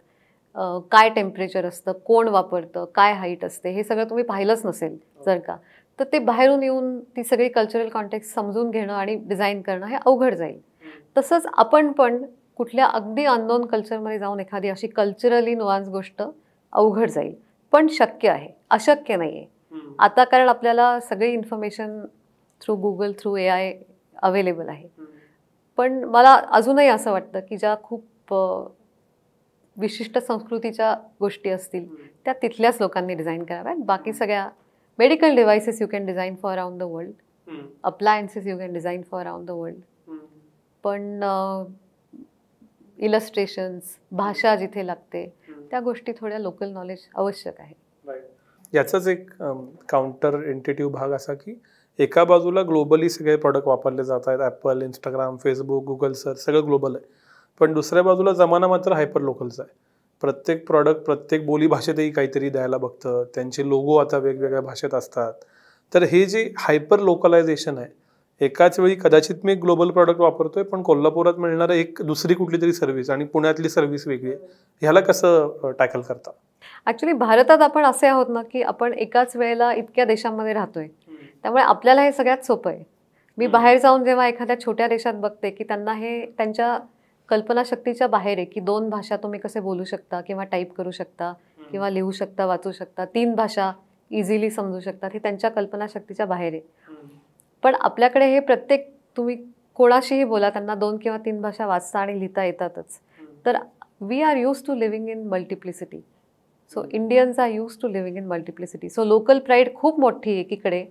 काय टेम्परेचर असतं, कोण वापरतं, काय हाईट असते, हे सगळं तुम्ही पाहिलंच नसेल जर का, तर ते बाहेरून येऊन ती सगळी कल्चरल कॉन्टेक्स्ट समजून घेणं आणि डिझाईन करणं हे अवघड जाईल. तसंच आपण पण कुठल्या अगदी अननोन कल्चरमध्ये जाऊन एखादी अशी कल्चरली नुआन्स गोष्ट अवघड जाईल, पण शक्य आहे, अशक्य नाही आहे आता, कारण आपल्याला सगळी information through Google, through AI available आहे. पण मला अजूनही असं वाटतं की ज्या खूप विशिष्ट संस्कृतीच्या गोष्टी असतील त्या तिथल्याच लोकांनी डिझाईन कराव्यात. बाकी सगळ्या medical devices you can design for around the world, appliances you can design for around the world, पण इलस्ट्रेशन्स, भाषा जिथे लागते त्या गोष्टी थोड्या लोकल नॉलेज आवश्यक आहे. याचाच एक काउंटर इंटेटिव्ह भाग असा की एका बाजूला ग्लोबली सगळे प्रॉडक्ट वापरले जात आहेत, Apple, Instagram, Facebook, Google search सगळं ग्लोबल आहे, पण दुसऱ्या बाजूला जमाना मात्र हायपर लोकलचा आहे. प्रत्येक प्रॉडक्ट प्रत्येक बोली भाषेतही काहीतरी द्यायला बघतं, त्यांचे लोगो आता वेगवेगळ्या भाषेत असतात. तर हे जे हायपर लोकलायझेशन आहे, एकाच वेळी कदाचित मी एक ग्लोबल प्रॉडक्ट वापरतोय पण कोल्हापुरात मिळणारं एक दुसरी कुठली तरी सर्व्हिस आणि पुण्यातली सर्व्हिस वेगळी आहे, ह्याला कसं टॅकल करता? ॲक्च्युली भारतात आपण असे आहोत ना की आपण एकाच वेळेला इतक्या देशांमध्ये राहतोय, त्यामुळे आपल्याला हे सगळ्यात सोपं आहे. मी बाहेर जाऊन जेव्हा एखाद्या छोट्या देशात बघते की त्यांना हे त्यांच्या कल्पनाशक्तीच्या बाहेर आहे की 2 भाषा तुम्ही कसे बोलू शकता किंवा टाईप करू शकता किंवा लिहू शकता, वाचू शकता, 3 भाषा इझिली समजू शकतात, हे त्यांच्या कल्पनाशक्तीच्या बाहेर आहे. पण आपल्याकडे हे प्रत्येक तुम्ही कोणाशीही बोला, त्यांना 2 किंवा 3 भाषा वाचता आणि लिहिता येतातच. तर we are use to living in multiplicity. So Indians are use to living in multiplicity. So local pride खूप मोठी आहे एकीकडे.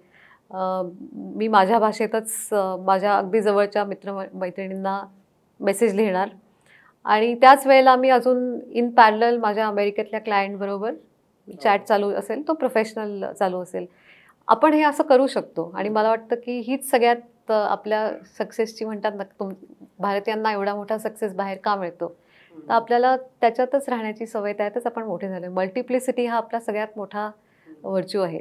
मी माझ्या भाषेतच माझ्या अगदी जवळच्या मित्रमैत्रिणींना मेसेज लिहिणार आणि त्याच वेळेला मी अजून इन पॅरलल माझ्या अमेरिकेतल्या क्लायंटबरोबर चॅट चालू असेल, तो प्रोफेशनल चालू असेल. आपण हे असं करू शकतो आणि मला वाटतं की हीच सगळ्यात आपल्या सक्सेसची म्हणतात ना, भारतीयांना एवढा मोठा सक्सेस बाहेर का मिळतो, तर आपल्याला त्याच्यातच राहण्याची सवय, त्यातच आपण मोठे झालो. मल्टिप्लिसिटी हा आपला सगळ्यात मोठा व्हर्च्यू आहे.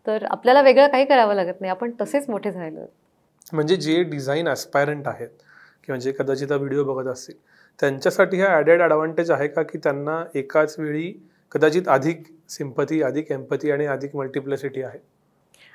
तर आपल्याला वेगळं काही करावं लागत नाही, आपण तसेच मोठे झालेलो. म्हणजे जे डिझाईन ॲस्पायरंट आहेत किंवा जे कदाचित हा व्हिडिओ बघत असतील, त्यांच्यासाठी हा ॲडेड ॲडव्हान्टेज आहे का की त्यांना एकाच वेळी कदाचित अधिक सिम्पथी, अधिक एम्पथी आणि अधिक मल्टिप्लिसिटी आहे?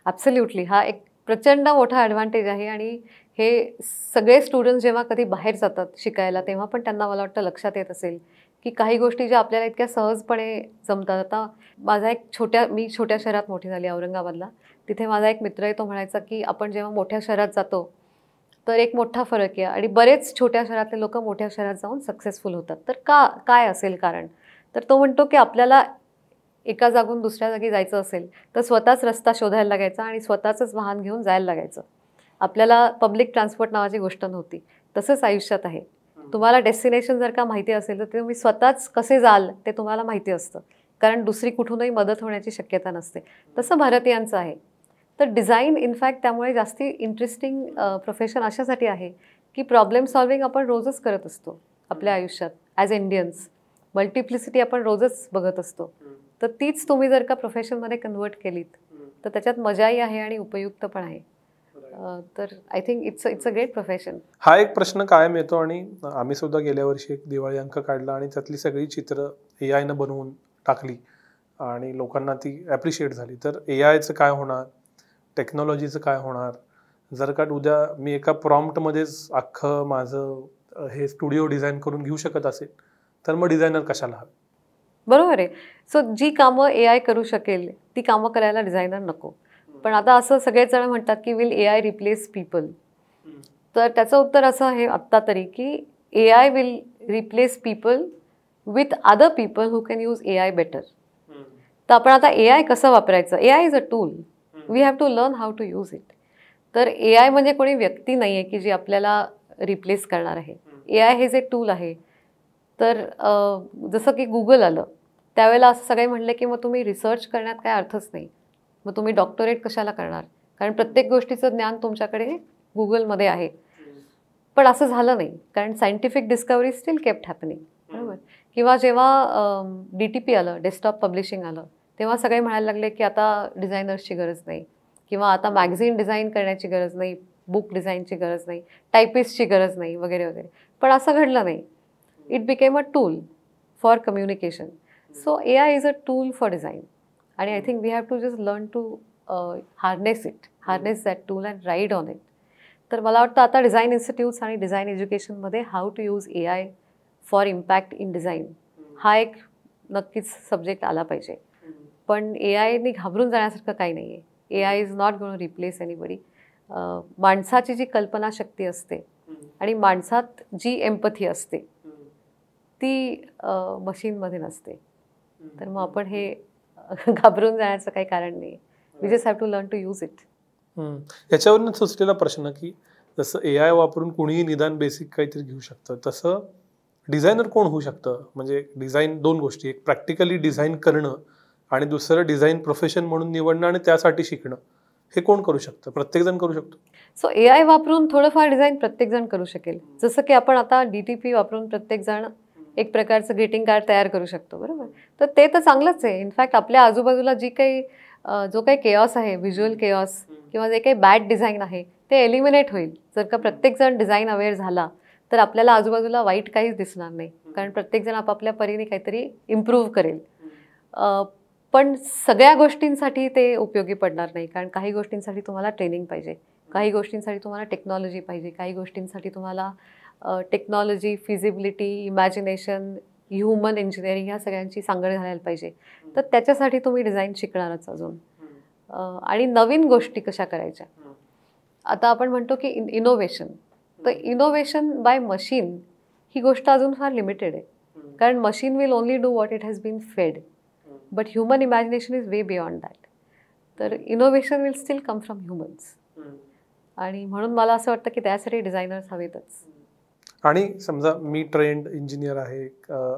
ॲब्सल्युटली, हा एक प्रचंड मोठा ॲडव्हान्टेज आहे. आणि हे सगळे स्टुडंट्स जेव्हा कधी बाहेर जातात शिकायला, तेव्हा पण त्यांना मला वाटतं लक्षात येत असेल की काही गोष्टी ज्या आपल्याला इतक्या सहजपणे जमतात. आता मी छोट्या शहरात मोठी झाली, औरंगाबादला. तिथे माझा एक मित्र आहे, तो म्हणायचा की आपण जेव्हा मोठ्या शहरात जातो तर एक मोठा फरक आहे आणि बरेच छोट्या शहरातले लोक मोठ्या शहरात जाऊन सक्सेसफुल होतात. तर काय असेल कारण? तर तो म्हणतो की आपल्याला एका जागून दुसऱ्या जागी जायचं असेल तर स्वतःच रस्ता शोधायला लागायचा आणि स्वतःचंच वाहन घेऊन जायला लागायचं. आपल्याला पब्लिक ट्रान्सपोर्ट नावाची गोष्ट नव्हती. तसंच आयुष्यात आहे. तुम्हाला डेस्टिनेशन जर का माहिती असेल तर तुम्ही स्वतःच कसे जाल ते तुम्हाला माहिती असतं, कारण दुसरी कुठूनही मदत होण्याची शक्यता नसते. तसं भारतीयांचं आहे. तर डिझाईन इनफॅक्ट त्यामुळे जास्ती इंटरेस्टिंग प्रोफेशन अशासाठी आहे की प्रॉब्लेम सॉल्विंग आपण रोजच करत असतो आपल्या आयुष्यात ॲज इंडियन्स. मल्टिप्लिसिटी आपण रोजच बघत असतो. तर तीच तुम्ही जर का प्रोफेशनमध्ये कन्वर्ट केलीत तर त्याच्यात मजाही आहे आणि उपयुक्त पण आहे. तर I think it's a great profession. हा एक प्रश्न कायम येतो आणि आम्ही सुद्धा गेल्या वर्षी एक दिवाळी अंक काढला आणि त्यातली सगळी चित्र AI बनवून टाकली आणि लोकांना ती ॲप्रिशिएट झाली. तर AIचं काय होणार, टेक्नॉलॉजीचं काय होणार? जर का उद्या मी एका प्रॉम्प्टमध्येच अख्खं माझं हे स्टुडिओ डिझाईन करून घेऊ शकत असेल तर मग डिझायनर कशाला हवे? बरोबर आहे. सो जी कामं AI करू शकेल ती कामं करायला डिझायनर नको. पण आता असं सगळेच जण म्हणतात की विल AI रिप्लेस पीपल. तर त्याचं उत्तर असं आहे आत्ता तरी की AI will replace people with other people who can use AI better. तर आपण आता AI कसं वापरायचं? AI is a tool. We have to learn how to use it. तर AI म्हणजे कोणी व्यक्ती नाही आहे की जी आपल्याला रिप्लेस करणार आहे. AI हे जे टूल आहे, तर जसं की गुगल आलं त्यावेळेला असं सगळे म्हणले की मग तुम्ही रिसर्च करण्यात काय अर्थच नाही, मग तुम्ही डॉक्टरेट कशाला करणार, कारण प्रत्येक गोष्टीचं ज्ञान तुमच्याकडे गुगलमध्ये आहे. पण असं झालं नाही, कारण scientific discovery steel kept happening. बरोबर. किंवा जेव्हा DTP आलं, डेस्कटॉप पब्लिशिंग आलं, तेव्हा सगळे म्हणायला लागले की आता डिझायनर्सची गरज नाही किंवा आता मॅगझिन डिझाईन करण्याची गरज नाही, बुक डिझाईनची गरज नाही, टायपिस्टची गरज नाही वगैरे वगैरे. पण असं घडलं नाही. It became a tool for communication. So AI is a tool for design आणि I think we have to just learn to harness that tool and ride on it. तर मला वाटतं आता डिझाईन इन्स्टिट्यूट्स आणि डिझाईन एज्युकेशनमध्ये how to use AI for impact in design हा एक नक्कीच सब्जेक्ट आला पाहिजे. पण AIने घाबरून जाण्यासारखं काही नाही आहे. AI is not going to replace anybody. माणसाची जी कल्पनाशक्ती असते आणि माणसात जी एम्पथी असते ती मशीनमध्ये नसते. तर मग आपण हे घाबरून जाण्याचं काही कारण नाही. We just have to learn to use it. याच्यावरून सुचलेला प्रश्न की जसं AI वापरून कुणीही निदान बेसिक काहीतरी घेऊ शकतं, तसं डिझायनर कोण होऊ शकतं? म्हणजे डिझाईन 2 गोष्टी, एक प्रॅक्टिकली डिझाईन करणं आणि दुसरं डिझाईन प्रोफेशन म्हणून निवडणं आणि त्यासाठी शिकणं. हे कोण करू शकतं? प्रत्येकजण करू शकतो? सो AI वापरून थोडंफार डिझाईन प्रत्येकजण करू शकेल. जसं की आपण आता DTP वापरून प्रत्येकजण एक प्रकारचं ग्रीटिंग कार्ड तयार करू शकतो, बरोबर. तर ते तर चांगलंच आहे. इनफॅक्ट आपल्या आजूबाजूला जो काही केऑस आहे, व्हिज्युअल केऑस किंवा जे काही बॅड डिझाईन आहे ते एलिमिनेट होईल. जर का प्रत्येकजण डिझाईन अवेअर झाला तर आपल्याला आजूबाजूला वाईट काहीच दिसणार नाही, कारण प्रत्येकजण आपापल्या परीने काहीतरी इम्प्रूव्ह करेल. पण सगळ्या गोष्टींसाठी ते उपयोगी पडणार नाही, कारण काही गोष्टींसाठी तुम्हाला ट्रेनिंग पाहिजे, काही गोष्टींसाठी तुम्हाला टेक्नॉलॉजी पाहिजे, काही गोष्टींसाठी तुम्हाला technology, feasibility, imagination, human engineering ह्या सगळ्यांची सांगड घालायला पाहिजे. तर त्याच्यासाठी तुम्ही डिझाईन शिकणारच अजून. आणि नवीन गोष्टी कशा करायच्या. आता आपण म्हणतो की इनोव्हेशन, तर इनोव्हेशन बाय मशीन ही गोष्ट अजून फार लिमिटेड आहे, कारण machine will only do what it has been fed, but human imagination is way beyond that. तर innovation will still come from humans. आणि म्हणून मला असं वाटतं की त्यासाठी डिझायनर्स हवेतच. आणि समजा मी ट्रेंड इंजिनियर आहे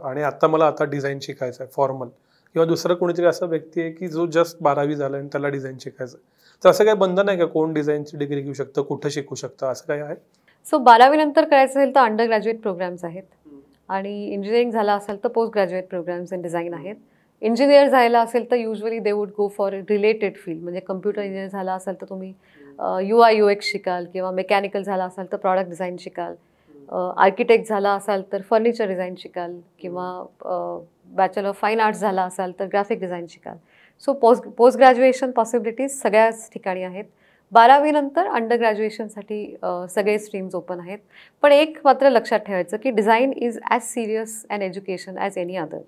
आणि आता मला डिझाईन शिकायचं आहे फॉर्मल, किंवा दुसरं कोणीतरी असा व्यक्ती आहे की जो जस्ट 12वी झाला आणि त्याला डिझाईन शिकायचं, तर असं काही बंधन आहे का? कोण डिझाईनची डिग्री घेऊ शकतं, कुठं शिकू शकतं, असं काही आहे? सो 12वी नंतर करायचं असेल तर अंडर ग्रॅज्युएट प्रोग्राम्स आहेत, आणि इंजिनिअरिंग झाला असेल तर post graduate programs in design आहेत. इंजिनियर झाला असेल तर usually they would go for related field, म्हणजे कम्प्युटर इंजिनियर झाला असेल तर तुम्ही UI/UX शिकाल, किंवा मेकॅनिकल झाला असाल तर प्रॉडक्ट डिझाईन शिकाल, आर्किटेक्ट झाला असाल तर फर्निचर डिझाईन शिकाल, किंवा बॅचलर ऑफ फाईन आर्ट्स झाला असाल तर ग्राफिक डिझाईन शिकाल. सो पोस्ट ग्रॅज्युएशन पॉसिबिलिटीज सगळ्याच ठिकाणी आहेत. 12वी नंतर अंडर ग्रॅज्युएशनसाठी सगळे स्ट्रीम्स ओपन आहेत. पण एक मात्र लक्षात ठेवायचं की design is as serious and education as any other.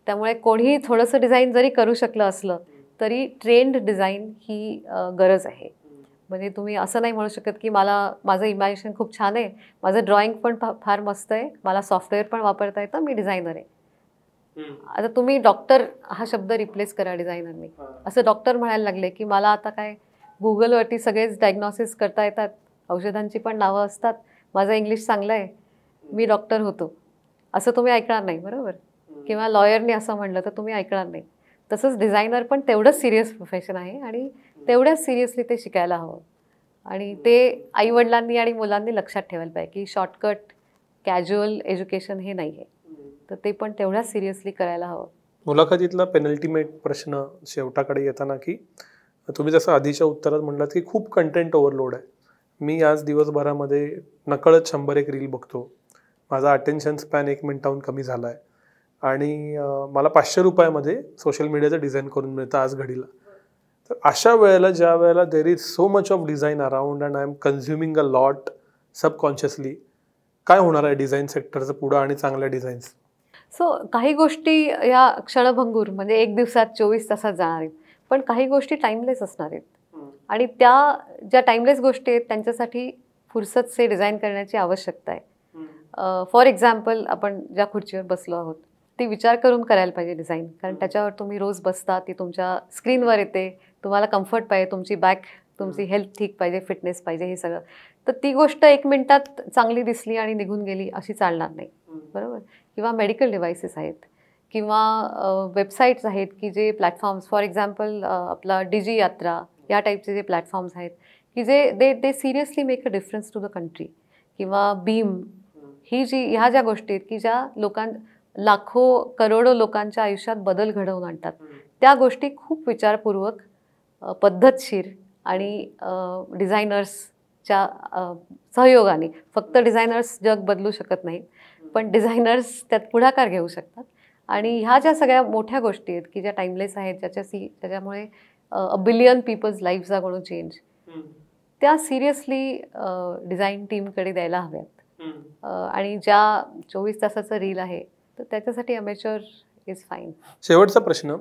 त्यामुळे कोणीही थोडंसं डिझाईन जरी करू शकलं असलं तरी ट्रेंड डिझाईन ही गरज आहे. म्हणजे तुम्ही असं नाही म्हणू शकत की माझं इमॅजिनेशन खूप छान आहे, माझं ड्रॉइंग पण फार मस्त आहे, मला सॉफ्टवेअर पण वापरता येतं, मी डिझायनर आहे. आता तुम्ही डॉक्टर हा शब्द रिप्लेस करा डिझायनरने. असं डॉक्टर म्हणायला लागले की मला आता काय गुगलवरती सगळेच डायग्नॉसिस करता येतात, औषधांची पण नावं असतात, माझं इंग्लिश चांगलं आहे, मी डॉक्टर होतो, असं तुम्ही ऐकणार नाही, बरोबर. किंवा लॉयरने असं म्हणलं तर तुम्ही ऐकणार नाही. तसंच डिझायनर पण तेवढंच सिरियस प्रोफेशन आहे आणि तेवढ्याच सिरियसली ते शिकायला हवं. आणि ते आईवडिलांनी आणि मुलांनी लक्षात ठेवायला पाहिजे की शॉर्टकट कॅज्युअल एज्युकेशन हे नाही आहे, तर ते पण तेवढ्याच सिरियसली करायला हवं. मुलाखतीतला पेनल्टिमेट प्रश्न शेवटाकडे येताना की तुम्ही जसं आधीच्या उत्तरात म्हणलात की खूप कंटेंट ओव्हरलोड आहे, मी आज दिवसभरामध्ये नकळत 100-1 रील बघतो, माझा अटेन्शन स्पॅन 1 मिनिटाहून कमी झाला आहे, आणि मला 500 रुपयामध्ये सोशल मीडियाचं डिझाईन करून मिळतं आज घडीला. तर अशा वेळेला, ज्या वेळेला there is so much of design around and I am consuming a lot subconsciously, काय होणार आहे डिझाईन सेक्टरचं पुढं आणि चांगल्या डिझाईन्स? सो काही गोष्टी या क्षणभंगूर म्हणजे 1 दिवसात 24 तासात जाणार आहेत, पण काही गोष्टी टाईमलेस असणार आहेत. आणि त्या ज्या टाईमलेस गोष्टी आहेत त्यांच्यासाठी फुरसतसे डिझाईन करण्याची आवश्यकता आहे. फॉर एक्झाम्पल, आपण ज्या खुर्चीवर बसलो आहोत ती विचार करून करायला पाहिजे डिझाईन, कारण त्याच्यावर तुम्ही रोज बसता, ती तुमच्या स्क्रीनवर येते, तुम्हाला कम्फर्ट पाहिजे, तुमची बॅक, तुमची हेल्थ ठीक पाहिजे, फिटनेस पाहिजे, हे सगळं. तर ती गोष्ट 1 मिनिटात चांगली दिसली आणि निघून गेली अशी चालणार नाही, बरोबर. किंवा मेडिकल डिव्हाइसेस आहेत, किंवा वेबसाईट्स आहेत की जे प्लॅटफॉर्म्स, फॉर एक्झाम्पल आपला डिजी यात्रा या टाईपचे जे प्लॅटफॉर्म्स आहेत की जे they seriously make a difference to the country, किंवा बीम, ह्या ज्या गोष्टी आहेत की ज्या लाखो करोडो लोकांच्या आयुष्यात बदल घडवून आणतात, त्या गोष्टी खूप विचारपूर्वक, पद्धतशीर आणि डिझायनर्सच्या सहयोगाने, फक्त डिझायनर्स जग बदलू शकत नाहीत, पण डिझायनर्स त्यात पुढाकार घेऊ शकतात. आणि ह्या ज्या सगळ्या मोठ्या गोष्टी आहेत की ज्या टाईमलेस आहेत, ज्याच्यामुळे a billion people's lives are going to change, त्या सिरियसली डिझाईन टीमकडे द्यायला हव्यात. आणि ज्या 24 तासाचं रील आहे तर त्याच्यासाठी अमेचर इज फाईन. शेवटचा प्रश्न,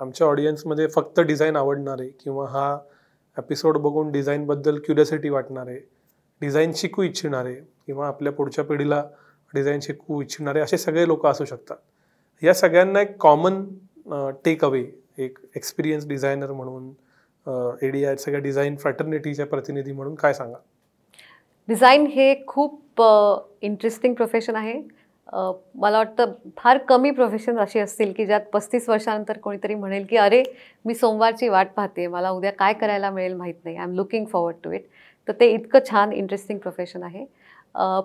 आमच्या ऑडियन्समध्ये फक्त डिझाईन आवडणारे किंवा हा एपिसोड बघून डिझाईनबद्दल क्युरियोसिटी वाटणारे, डिझाईन शिकू इच्छिणारे किंवा आपल्या पुढच्या पिढीला डिझाईन शिकवू इच्छिणारे असे सगळे लोक असू शकतात. या सगळ्यांना एक कॉमन टेक अवे, एक एक्सपिरियन्स डिझायनर म्हणून, ADI सगळ्या डिझाईन फ्रॅटर्निटीच्या प्रतिनिधी म्हणून काय सांगा? डिझाईन हे खूप इंटरेस्टिंग प्रोफेशन आहे. मला वाटतं फार कमी प्रोफेशन अशी असतील की ज्यात 35 वर्षानंतर कोणीतरी म्हणेल की अरे मी सोमवारची वाट पाहते, मला उद्या काय करायला मिळेल माहीत नाही, I am looking forward to it. तर ते इतकं छान इंटरेस्टिंग प्रोफेशन आहे.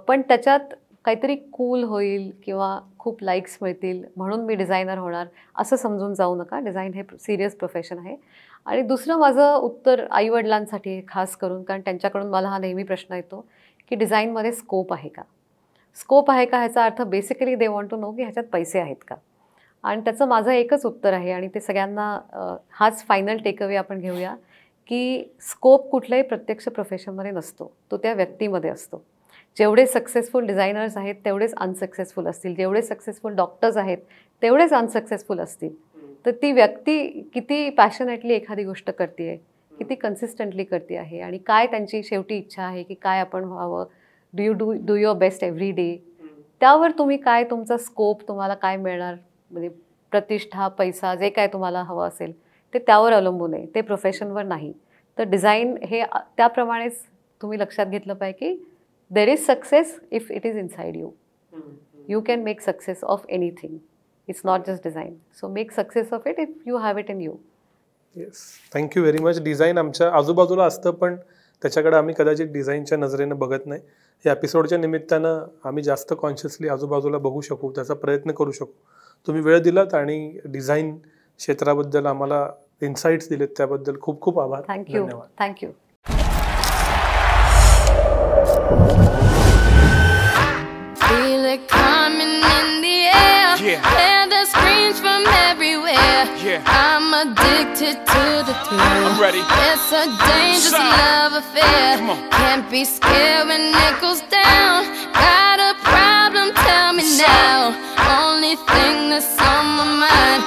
पण त्याच्यात काहीतरी कूल होईल किंवा खूप लाईक्स मिळतील म्हणून मी डिझायनर होणार असं समजून जाऊ नका. डिझाईन हे सिरियस प्रोफेशन आहे. आणि दुसरं माझं उत्तर आईवडिलांसाठी खास करून, कारण त्यांच्याकडून मला हा नेहमी प्रश्न येतो की डिझाईनमध्ये स्कोप आहे का. स्कोप आहे का ह्याचा अर्थ basically they want to know की ह्याच्यात पैसे आहेत का. आणि त्याचं माझं एकच उत्तर आहे आणि ते सगळ्यांना हाच फायनल टेकअवे आपण घेऊया की स्कोप कुठल्याही प्रत्यक्ष प्रोफेशनमध्ये नसतो, तो त्या व्यक्तीमध्ये असतो. जेवढे सक्सेसफुल डिझायनर्स आहेत तेवढेच अनसक्सेसफुल असतील, जेवढे सक्सेसफुल डॉक्टर्स आहेत तेवढेच अनसक्सेसफुल असतील. तर ती व्यक्ती किती पॅशनेटली एखादी गोष्ट करते आहे, किती कन्सिस्टंटली करते आहे आणि काय त्यांची शेवटी इच्छा आहे की काय आपण व्हावं, do your best every day, त्यावर तुम्ही काय तुमचा स्कोप, तुम्हाला काय मिळणार, म्हणजे प्रतिष्ठा, पैसा, जे काय तुम्हाला हवं असेल ते त्यावर अवलंबून आहे, ते प्रोफेशनवर नाही. तर डिझाईन हे त्याप्रमाणेच तुम्ही लक्षात घेतलं पाहिजे की there is success if it is inside you. You can make success of anything. It's not just design. So make success of it if you have it in you. Yes, thank you very much. Design आमच्या आजूबाजूला असतं पण त्याच्याकडे आम्ही कदाचित डिझाईनच्या नजरेनं बघत नाही. या एपिसोडच्या निमित्तानं आम्ही जास्त कॉन्शियसली आजूबाजूला बघू शकू, त्याचा प्रयत्न करू शकू. तुम्ही वेळ दिलात आणि डिझाईन क्षेत्राबद्दल आम्हाला इन्साइट्स दिलेत त्याबद्दल खूप खूप आभार. Thank you. Thank you. Feel it coming in the air. Hear the screams from everywhere. I'm addicted to the thrill. I'm ready. It's a dangerous love affair. Can't be scared when it goes down. Got a problem? Tell me now. Only thing that's on my mind